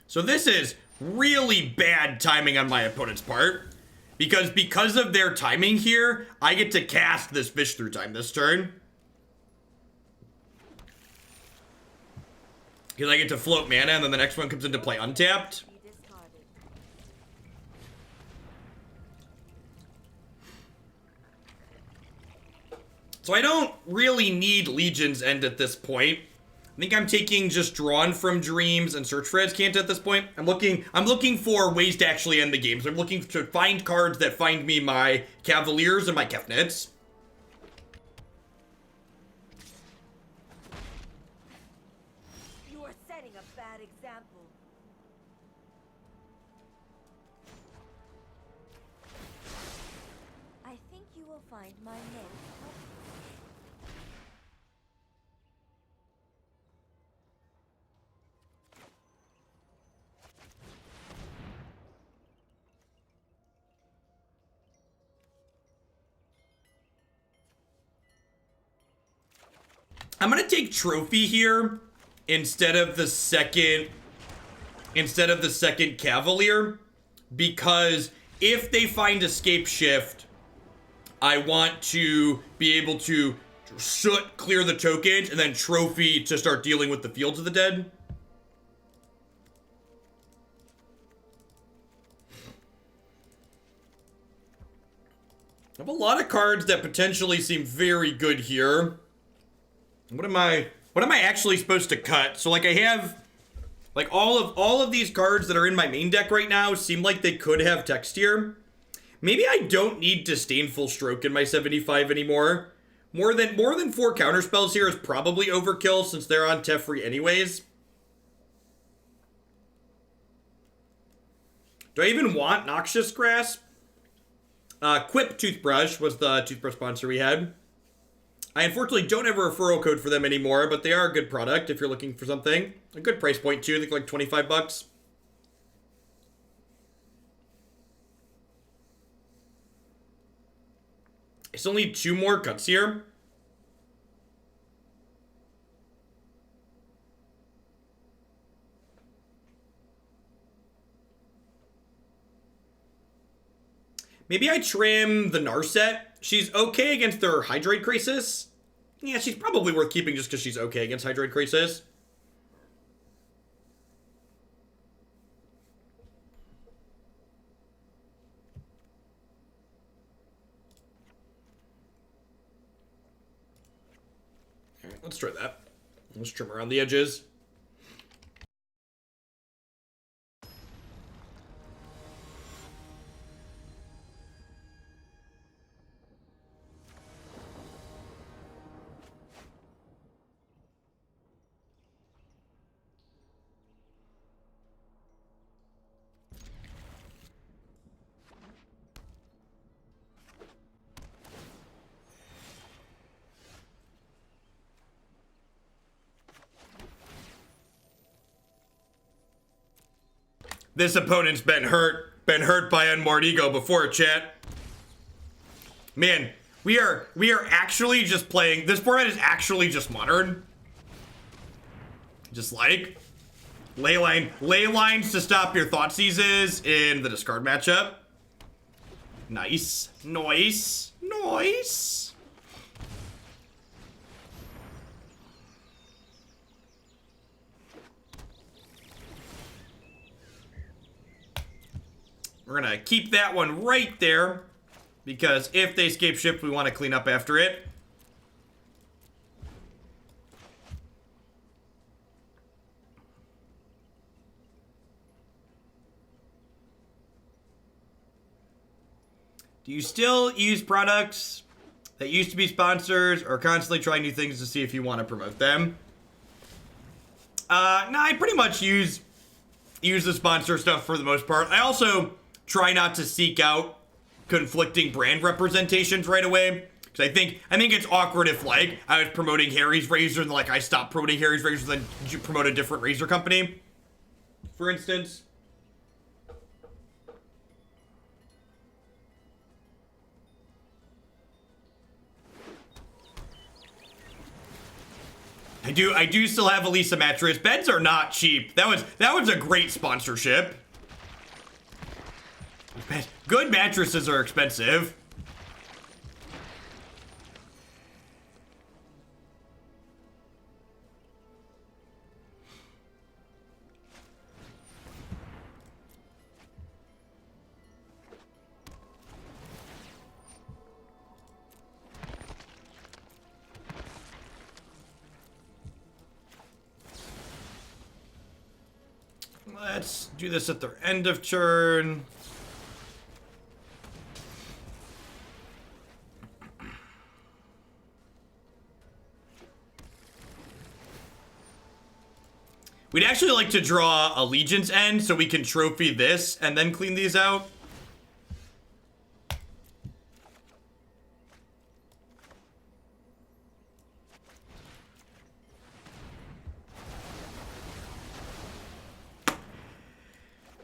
So this is really bad timing on my opponent's part. Because of their timing here, I get to cast this fish through time this turn. Because I get to float mana, and then the next one comes into play untapped. Be discarded. So I don't really need Legion's End at this point. I think I'm taking just Drawn from Dreams and Search for Azcanta at this point. I'm looking for ways to actually end the game. So I'm looking to find cards that find me my Cavaliers and my Kefnets. You are setting a bad example. I think you will find my name. I'm gonna take Trophy here instead of the second Cavalier, because if they find Escape Shift, I want to be able to Soot, clear the tokens, and then Trophy to start dealing with the Fields of the Dead. I have a lot of cards that potentially seem very good here. What am I actually supposed to cut? So like I have like all of these cards that are in my main deck right now seem like they could have text here. Maybe I don't need Disdainful Stroke in my 75 anymore. More than 4 counterspells here is probably overkill since they're on Teferi anyways. Do I even want Noxious Grasp? Quip Toothbrush was the toothbrush sponsor we had. I unfortunately don't have a referral code for them anymore, but they are a good product if you're looking for something. A good price point too, I think like 25 bucks. It's only 2 more cuts here. Maybe I trim the Narset. She's okay against their Hydroid Crisis. Yeah, she's probably worth keeping just because she's okay against Hydroid Crisis. Alright, let's try that. Let's trim around the edges. This opponent's been hurt by Unmoored Ego before, chat. Man, we are actually just playing, this format is actually just modern. Just like ley lines to stop your thought seizes in the discard matchup. Nice. Nice. Nice. We're gonna keep that one right there, because if they escape ship, we want to clean up after it. Do you still use products that used to be sponsors, or constantly try new things to see if you want to promote them? No, I pretty much use the sponsor stuff for the most part. I also try not to seek out conflicting brand representations right away, because I think it's awkward if, like, I was promoting Harry's Razor and, like, I stopped promoting Harry's Razor and then promote a different razor company, for instance. I do still have Elisa mattress. Beds are not cheap. That was a great sponsorship. Good mattresses are expensive. Let's do this at the end of turn. We'd actually like to draw Allegiance End so we can trophy this and then clean these out.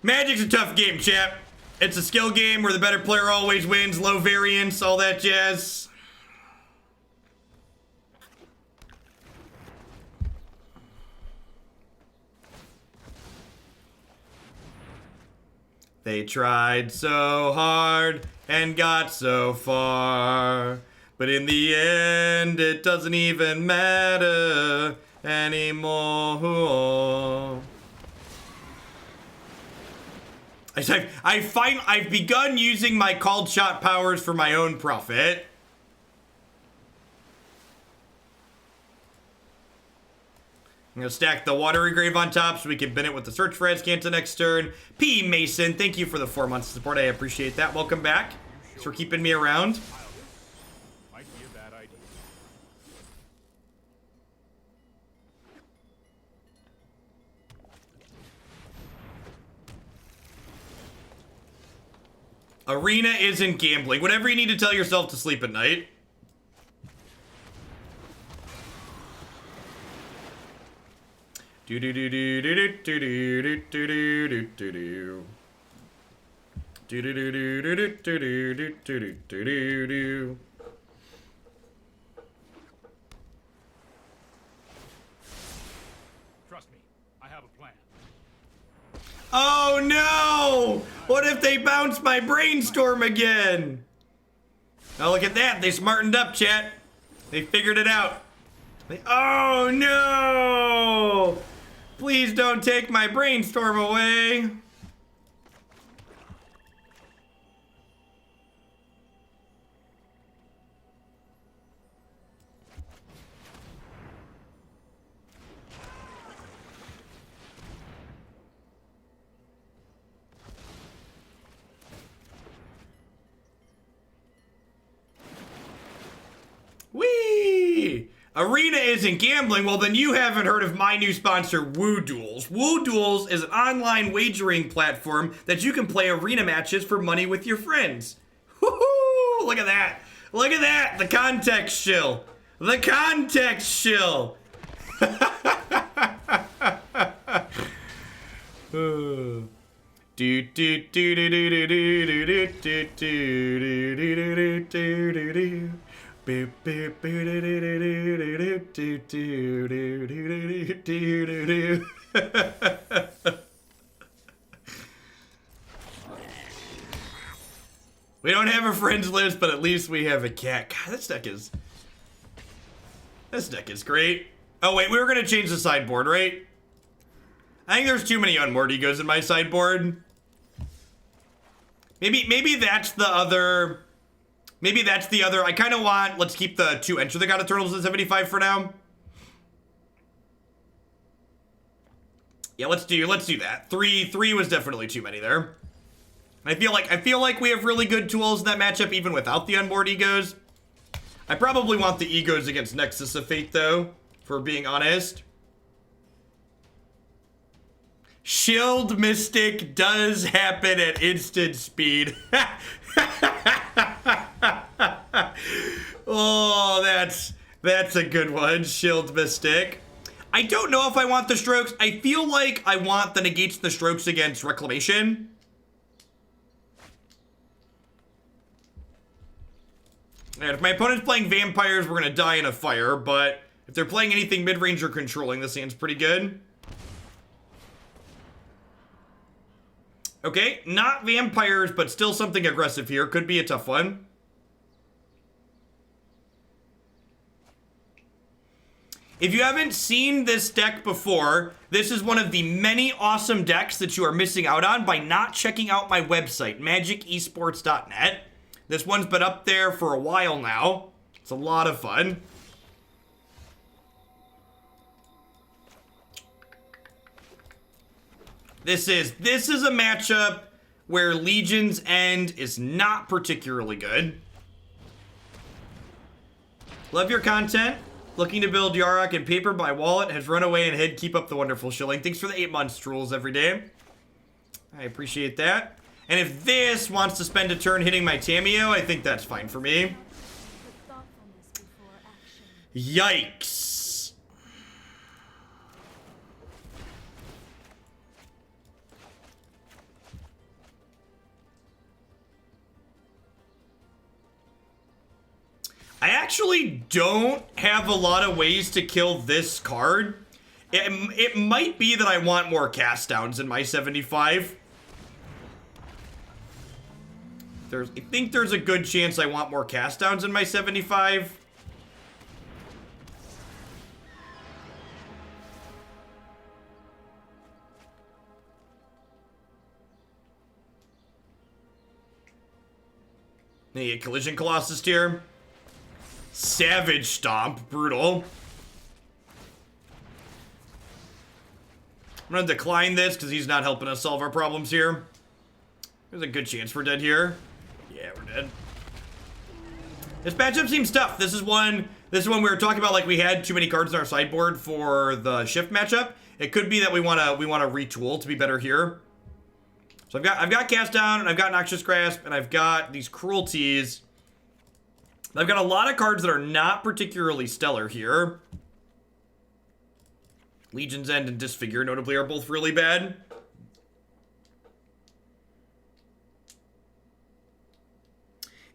Magic's a tough game, chap. It's a skill game where the better player always wins, low variance, all that jazz. They tried so hard and got so far, but in the end it doesn't even matter anymore. I've begun using my called shot powers for my own profit. I'm gonna stack the Watery Grave on top so we can bin it with the search for Azcanta next turn. P. Mason, thank you for the 4 months of support. I appreciate that. Welcome back. Thanks for keeping me around. Might be a bad idea. Arena isn't gambling. Whatever you need to tell yourself to sleep at night. Do do do do do do do do do do do do do. Do do do do do do do do do do do do. Trust me, I have a plan. Oh no! What if they bounce my brainstorm again? Oh, look at that. They smartened up, chat. They figured it out. Oh no! Please don't take my brainstorm away. Whee! Arena isn't gambling. Well, then you haven't heard of my new sponsor, Woo Duels. Woo Duels is an online wagering platform that you can play arena matches for money with your friends. Woohoo! Look at that. Look at that. The context shill. The context shill. Do do do do do do do do do do do do do do. We don't have a friends list, but at least we have a cat. God, this deck is great. Oh wait, we were gonna change the sideboard, right? I think there's too many Unmoored Egos in my sideboard. Maybe that's the other. Maybe that's the other. I kind of want. Let's keep the 2 Enter the God-Eternals at 75 for now. Yeah, let's do that. Three was definitely too many there. I feel like we have really good tools in that matchup, even without the Unmoored Egos. I probably want the Egos against Nexus of Fate, though, for being honest. Shield Mystic does happen at instant speed. Oh, that's a good one. Shield Mystic. I don't know if I want the strokes. I feel like I want the negates the strokes against Reclamation. And if my opponent's playing vampires, we're gonna die in a fire, but if they're playing anything mid-range or controlling, this hand's pretty good. Okay, not vampires, but still something aggressive here. Could be a tough one. If you haven't seen this deck before, this is one of the many awesome decks that you are missing out on by not checking out my website, magicesports.net. This one's been up there for a while now. It's a lot of fun. This is a matchup where Legion's End is not particularly good. Love your content. Looking to build Yarok and paper. My wallet has run away and hid. Keep up the wonderful shilling. Thanks for the 8 months, Trolls, every day. I appreciate that. And if this wants to spend a turn hitting my Tamiyo, I think that's fine for me. Yikes. I actually don't have a lot of ways to kill this card. It might be that I want more cast downs in my 75. I think there's a good chance I want more cast downs in my 75. Hey, Collision Colossus here. Savage Stomp, brutal. I'm gonna decline this because he's not helping us solve our problems here. There's a good chance we're dead here. Yeah, we're dead. This matchup seems tough. This is one we were talking about, like we had too many cards in our sideboard for the shift matchup. It could be that we wanna retool to be better here. So I've got Cast Down, and I've got Noxious Grasp, and I've got these Cruelties. I've got a lot of cards that are not particularly stellar here. Legion's End and Disfigure, notably, are both really bad.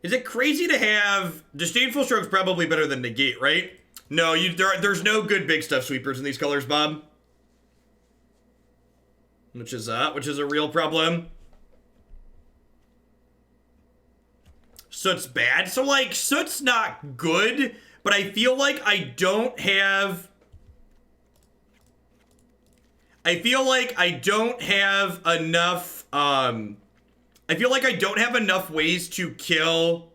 Is it crazy to have... Disdainful Stroke's probably better than Negate, right? No, there's no good big stuff sweepers in these colors, Bob. which is a real problem. Soot's bad. So, like, Soot's not good, but I feel like I don't have enough, I feel like I don't have enough ways to kill...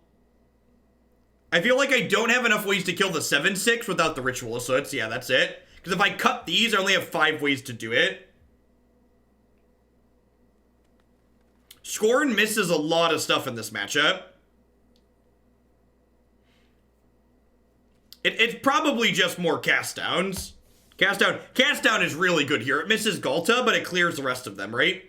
I feel like I don't have enough ways to kill the 7/6 without the Ritual of Soot. Yeah, that's it. Because if I cut these, I only have 5 ways to do it. Scorn misses a lot of stuff in this matchup. It's probably just more cast downs. Cast down is really good here. It misses Galta, but it clears the rest of them, right?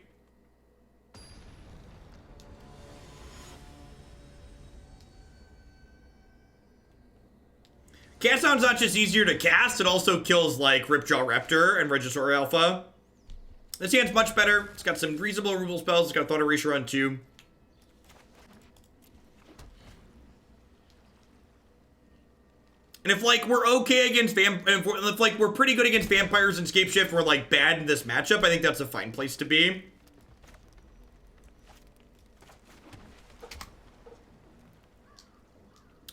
Cast down's not just easier to cast, it also kills like Ripjaw Raptor and Regisaur Alpha. This hand's much better. It's got some reasonable removal spells. It's got Thought Erasure on 2. And if, like, we're okay against if, like, we're pretty good against vampires and Scapeshift, we're, like, bad in this matchup, I think that's a fine place to be.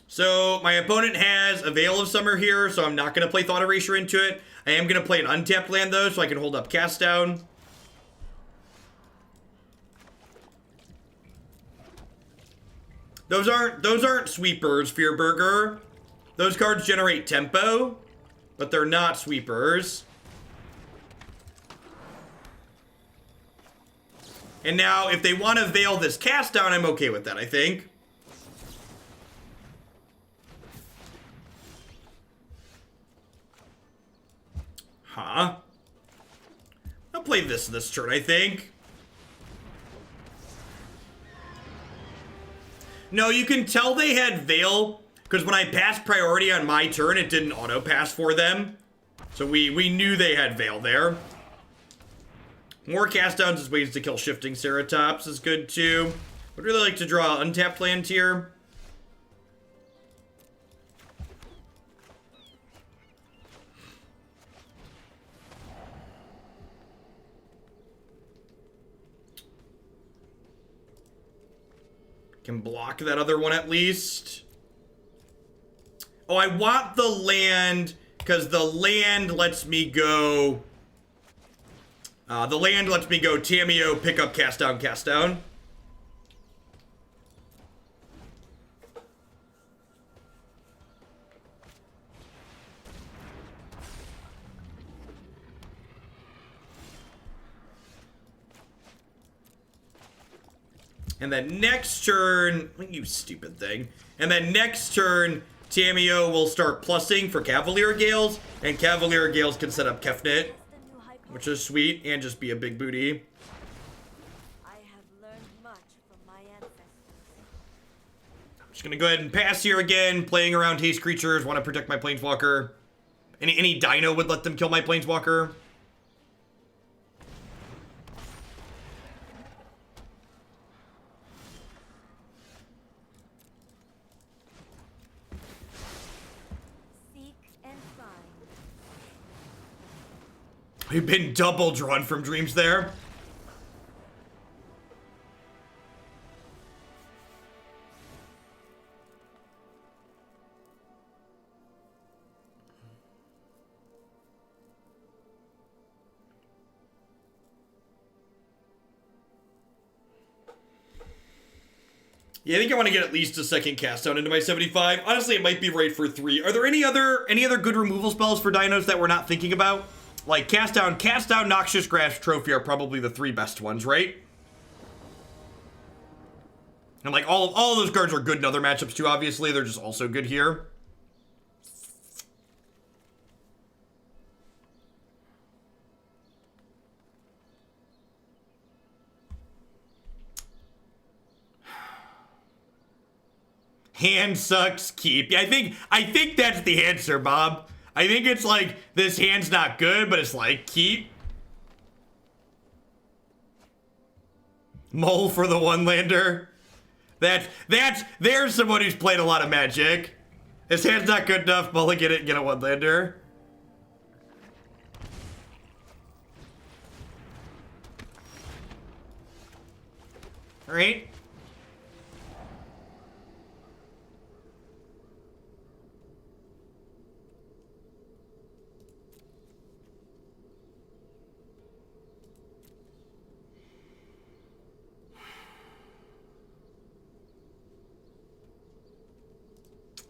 So, my opponent has a Veil of Summer here, so I'm not going to play Thought Erasure into it. I am going to play an untapped land, though, so I can hold up Cast Down. Those aren't sweepers, Fearburger. Those cards generate tempo, but they're not sweepers. And now, if they want to Veil this Cast Down, I'm okay with that, I think. Huh? I'll play this turn, I think. No, you can tell they had Veil, because when I passed priority on my turn, it didn't auto-pass for them. So we knew they had Veil there. More cast downs as ways to kill Shifting Ceratops is good, too. Would really like to draw untapped land here. Can block that other one at least. Oh, I want the land, because the land lets me go... Tamiyo, pick up, cast down, cast down. And then next turn, you stupid thing. And then next turn, Tamiyo will start plussing for Cavalier of Gales, and Cavalier of Gales can set up Kefnet, which is sweet, and just be a big booty. I have learned much from my ancestors. I'm just gonna go ahead and pass here again, playing around haste creatures, want to protect my Planeswalker. Any dino would let them kill my Planeswalker. We've been double drawn from dreams there. Yeah, I think I want to get at least a second cast down into my 75. Honestly, it might be right for 3. Are there any other good removal spells for dinos that we're not thinking about? Like, cast down, Noxious Grasp, Trophy are probably the 3 best ones, right? And, like, all of those cards are good in other matchups, too, obviously. They're just also good here. Hand sucks, keep. Yeah, I think that's the answer, Bob. I think it's like, this hand's not good, but it's like, keep. Mole for the one-lander. There's someone who's played a lot of Magic. His hand's not good enough, mulligan it and get a one-lander. All right.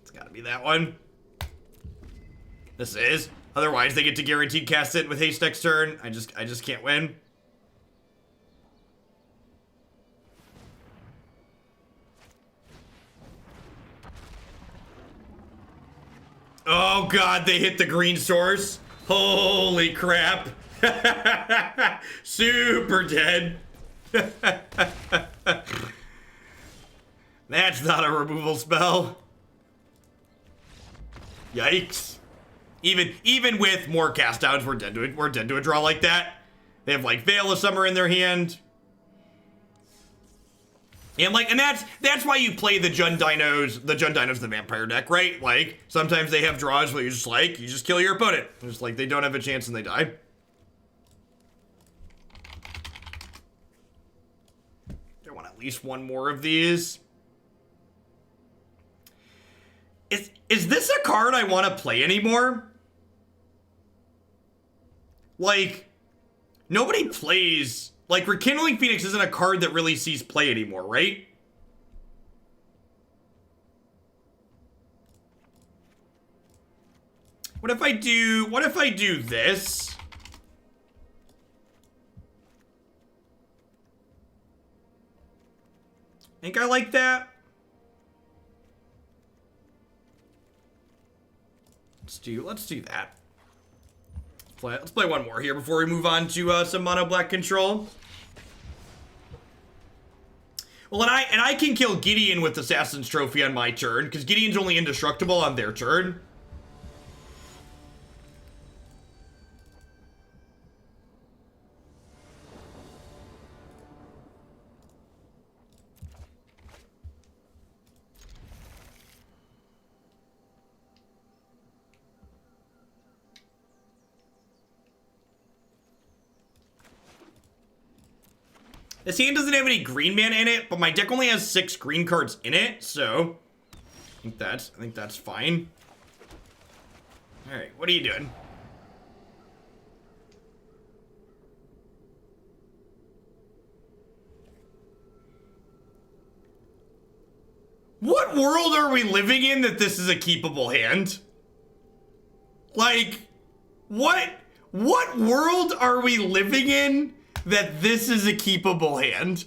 It's got to be that one. This is. Otherwise, they get to guaranteed cast it with haste next turn. I just can't win. Oh god, they hit the green source. Holy crap. Super dead. That's not a removal spell. Yikes. Even with more cast downs, we're dead to a draw like that. They have like Veil of Summer in their hand. And that's why you play the Jund Dinos the vampire deck, right? Like, sometimes they have draws where you just kill your opponent. Just like they don't have a chance and they die. I want at least one more of these. Is this a card I want to play anymore? Like, nobody plays... Like, Rekindling Phoenix isn't a card that really sees play anymore, right? What if I do this? Think I like that? Let's do that. Let's play one more here before we move on to some mono black control. Well, and I can kill Gideon with Assassin's Trophy on my turn, because Gideon's only indestructible on their turn. This hand doesn't have any green mana in it, but my deck only has 6 green cards in it, so I think that's fine. All right, what are you doing? What world are we living in that this is a keepable hand? Like, what world are we living in that this is a keepable hand?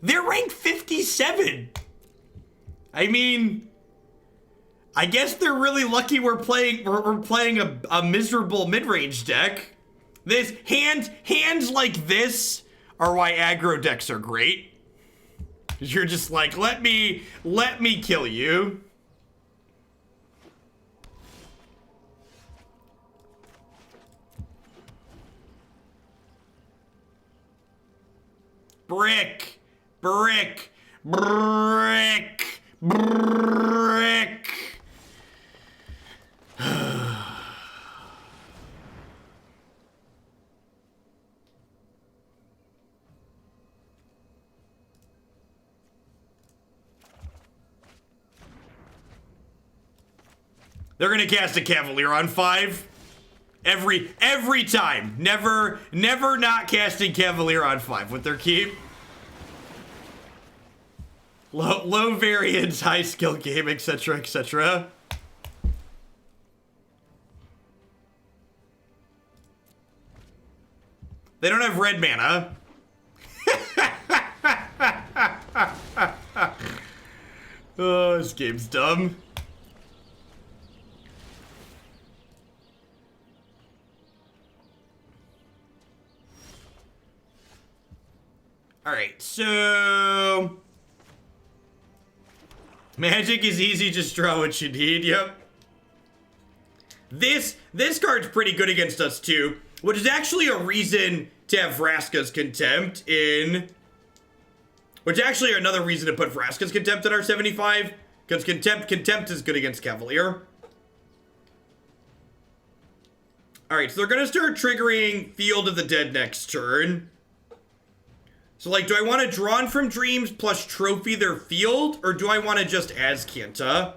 They're ranked 57. I mean, I guess they're really lucky we're playing a miserable mid-range deck. This hands like this are why aggro decks are great. You're just like, let me kill you. Brick, brick, brick, brick. They're gonna cast a Cavalier on 5. Every time. Never not casting Cavalier on 5 with their keep. Low variance, high skill game, etc., etc. They don't have red mana. Oh, this game's dumb. Alright, so... Magic is easy, just draw what you need, yep. This card's pretty good against us too, which is actually a reason to have Vraska's Contempt in... Which actually another reason to put Vraska's Contempt in our 75, because Contempt is good against Cavalier. Alright, so they're gonna start triggering Field of the Dead next turn. So, like, do I want to Drawn from Dreams plus trophy their field, or do I want to just Azcanta?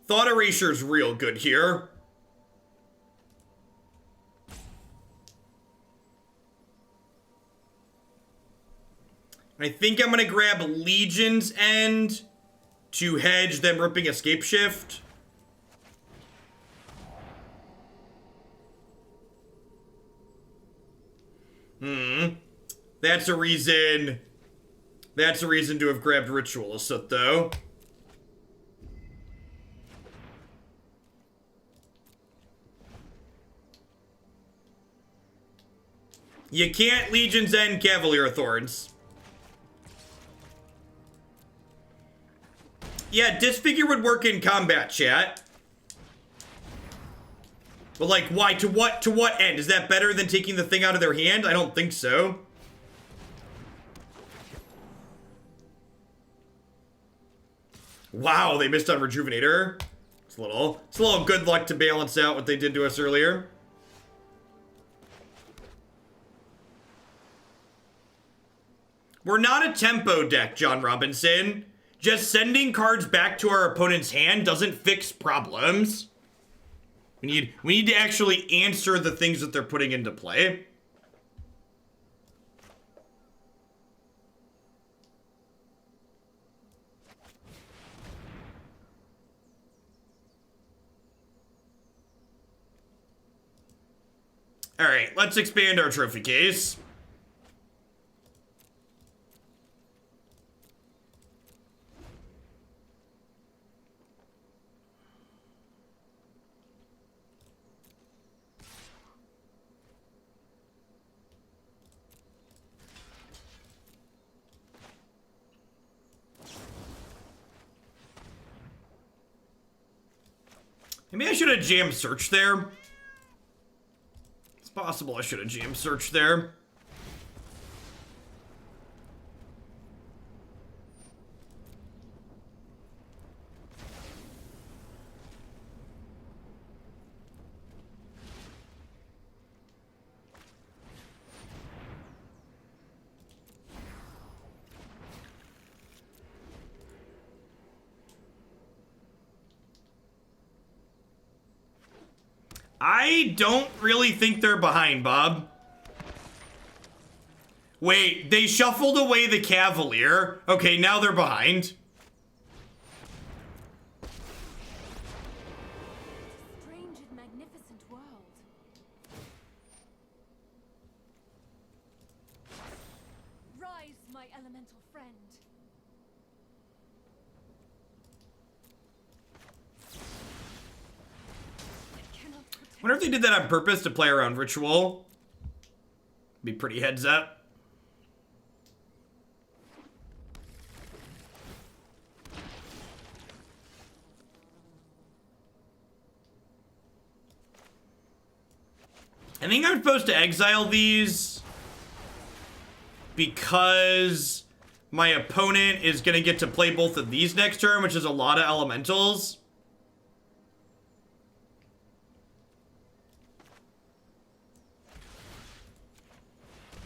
Thought Erasure's real good here. I think I'm going to grab Legion's End to hedge them ripping Escape Shift. That's a reason. That's a reason to have grabbed Ritual of Soot, though. You can't Legion's End Cavalier of Thorns. Yeah, Disfigure would work in combat, chat. But, like, why? To what end? Is that better than taking the thing out of their hand? I don't think so. Wow, they missed on Rejuvenator. It's a little good luck to balance out what they did to us earlier. We're not a tempo deck, John Robinson. Just sending cards back to our opponent's hand doesn't fix problems. We need to actually answer the things that they're putting into play. All right, let's expand our trophy case. Maybe I should have jammed search there. It's possible I should have jammed search there. I don't really think they're behind, Bob. Wait, they shuffled away the Cavalier. Okay, now they're behind. Strange and magnificent world. Rise, my elemental friend. I wonder if they did that on purpose to play around Ritual. Be pretty heads up. I think I'm supposed to exile these because my opponent is going to get to play both of these next turn, which is a lot of elementals.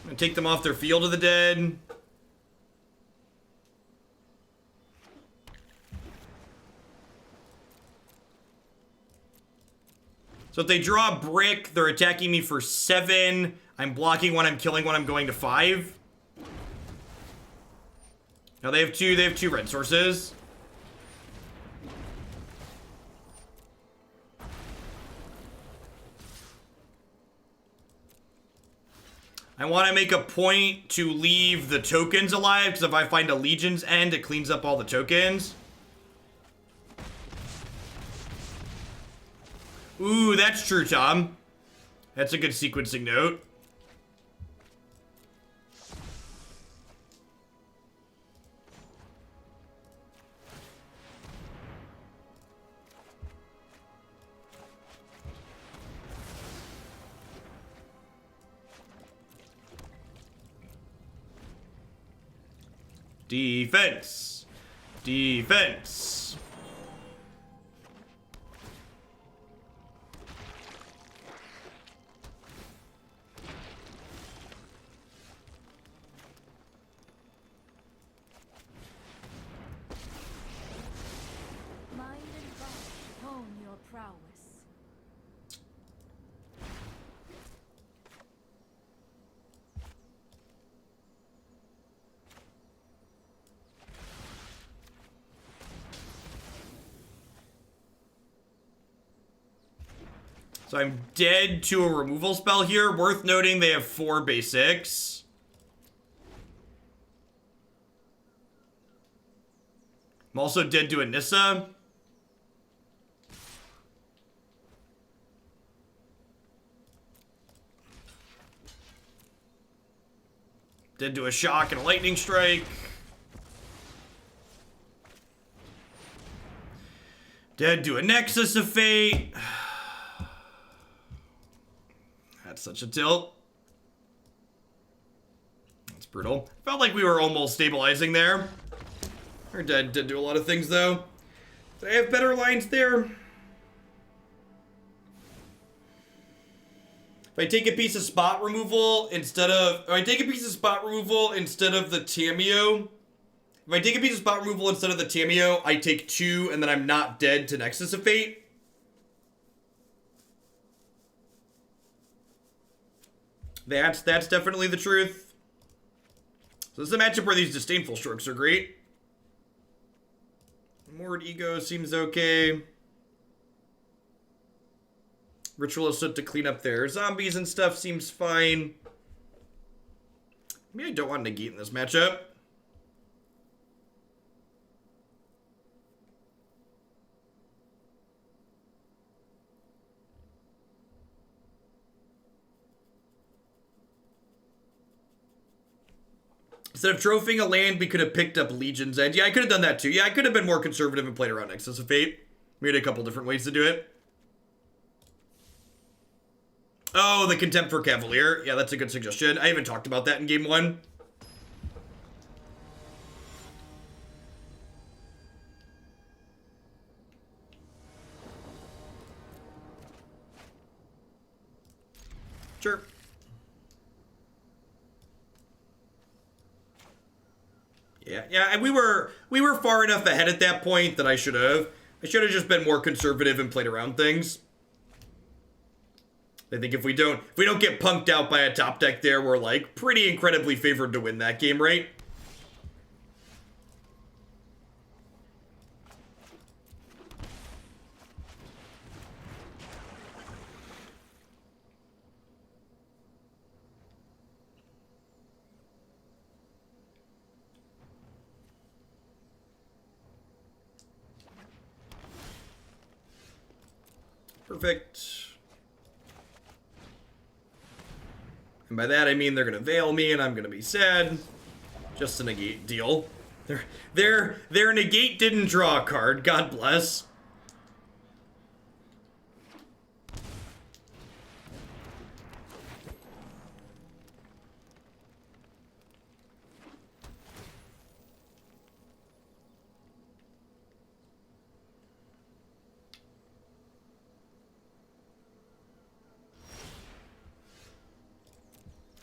I'm gonna take them off their Field of the Dead. So if they draw a brick, they're attacking me for 7. I'm blocking when I'm killing when I'm going to 5. Now they have two red sources. I want to make a point to leave the tokens alive, because if I find a Legion's End, it cleans up all the tokens. Ooh, that's true, Tom. That's a good sequencing note. Defense. Defense. So I'm dead to a removal spell here. Worth noting they have 4 basics. I'm also dead to a Nissa. Dead to a Shock and a Lightning Strike. Dead to a Nexus of Fate. That's such a tilt. That's brutal. Felt like we were almost stabilizing there. Our dead did do a lot of things, though. Did I have better lines there? If I take a piece of spot removal instead of... the Tamiyo... If I take a piece of spot removal instead of the Tamiyo, I take 2, and then I'm not dead to Nexus of Fate. That's definitely the truth. So this is a matchup where these Disdainful Strokes are great. Unmoored Ego seems okay. Ritual of Soot to clean up their zombies and stuff seems fine. Maybe I don't want Negate in this matchup. Instead of trophying a land, we could have picked up Legion's Edge. Yeah, I could have done that too. Yeah, I could have been more conservative and played around Nexus of Fate. We had a couple different ways to do it. Oh, the Contempt for Cavalier. Yeah, that's a good suggestion. I haven't talked about that in game 1. Sure. Yeah, and we were far enough ahead at that point that I should have just been more conservative and played around things. I think if we don't get punked out by a top deck there, we're like pretty incredibly favored to win that game, right? Perfect. And by that I mean they're gonna veil me and I'm gonna be sad. Just a Negate deal. Their Negate didn't draw a card, God bless.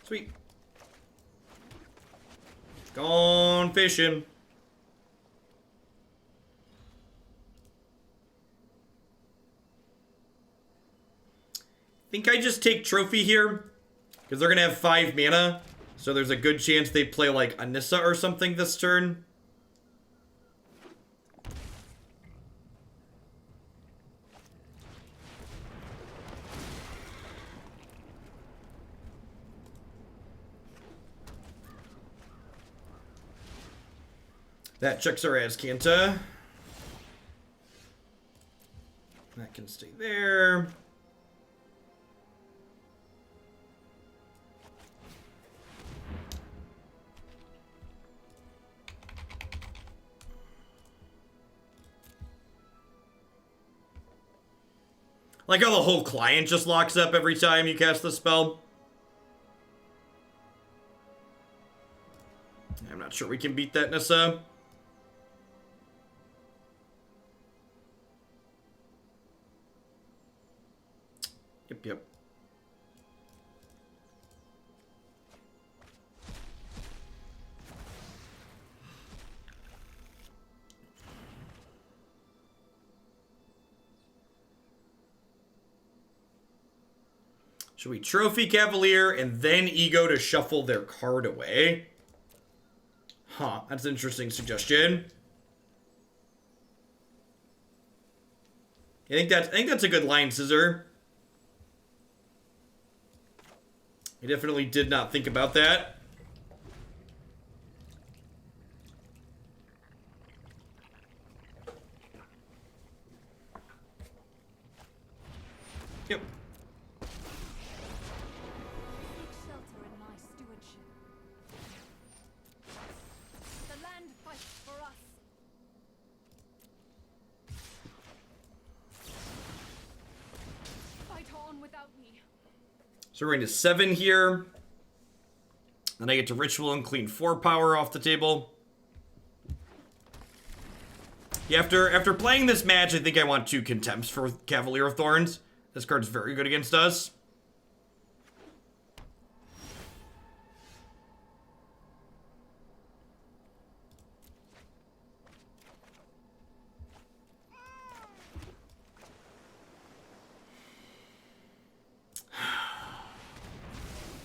Sweet. Gone fishing. Think I just take Trophy here. Because they're going to have 5 mana. So there's a good chance they play like a Nissa or something this turn. That checks our Azcanta. That can stay there. Like how the whole client just locks up every time you cast the spell. I'm not sure we can beat that, Nissa. Yep. Should we Trophy Cavalier and then Ego to shuffle their card away? Huh, that's an interesting suggestion. I think that's a good line, Scissor. I definitely did not think about that. Yep. Shelter in my stewardship. The land fights for us. Fight on without me. So we're going to 7 here. Then I get to Ritual and clean 4 power off the table. Yeah, after playing this match, I think I want 2 Contempts for Cavalier of Thorns. This card's very good against us.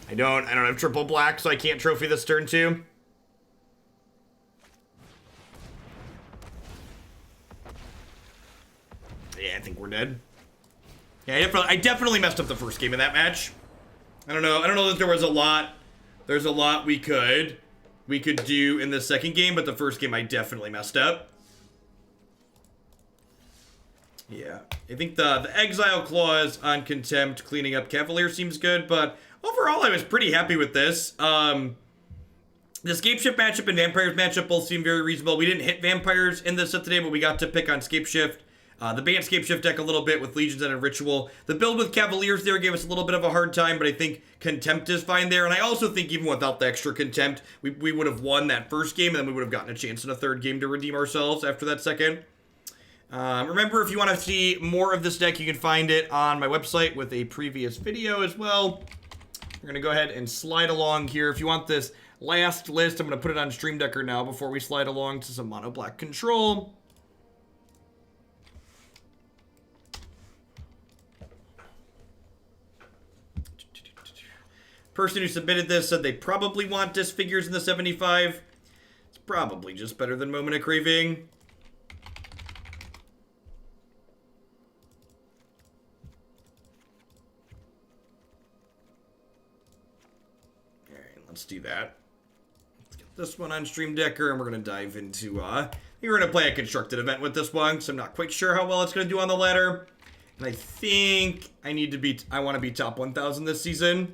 I don't have triple black, so I can't trophy this turn too. Yeah, I think we're dead. Yeah, I definitely messed up the first game of that match. I don't know that there was a lot. There's a lot we could do in the second game, but the first game I definitely messed up. Yeah, I think the exile clause on Contempt cleaning up Cavalier seems good, but overall I was pretty happy with this. The Scapeshift matchup and Vampires matchup both seem very reasonable. We didn't hit Vampires in this set today, but we got to pick on Scapeshift. The banned Scapeshift deck a little bit with Legions and a Ritual. The build with Cavaliers there gave us a little bit of a hard time, but I think Contempt is fine there. And I also think even without the extra Contempt, we would have won that first game, and then we would have gotten a chance in a third game to redeem ourselves after that second. Remember, if you want to see more of this deck, you can find it on my website with a previous video as well. We're going to go ahead and slide along here. If you want this last list, I'm going to put it on Stream Decker now before we slide along to some mono black control. Person who submitted this said they probably want Disfigures in the 75. It's probably just better than Moment of Craving. Alright, let's do that. Let's get this one on Stream Decker, and we're going to dive into, we're going to play a constructed event with this one, so I'm not quite sure how well it's going to do on the ladder. And I think I want to be top 1,000 this season.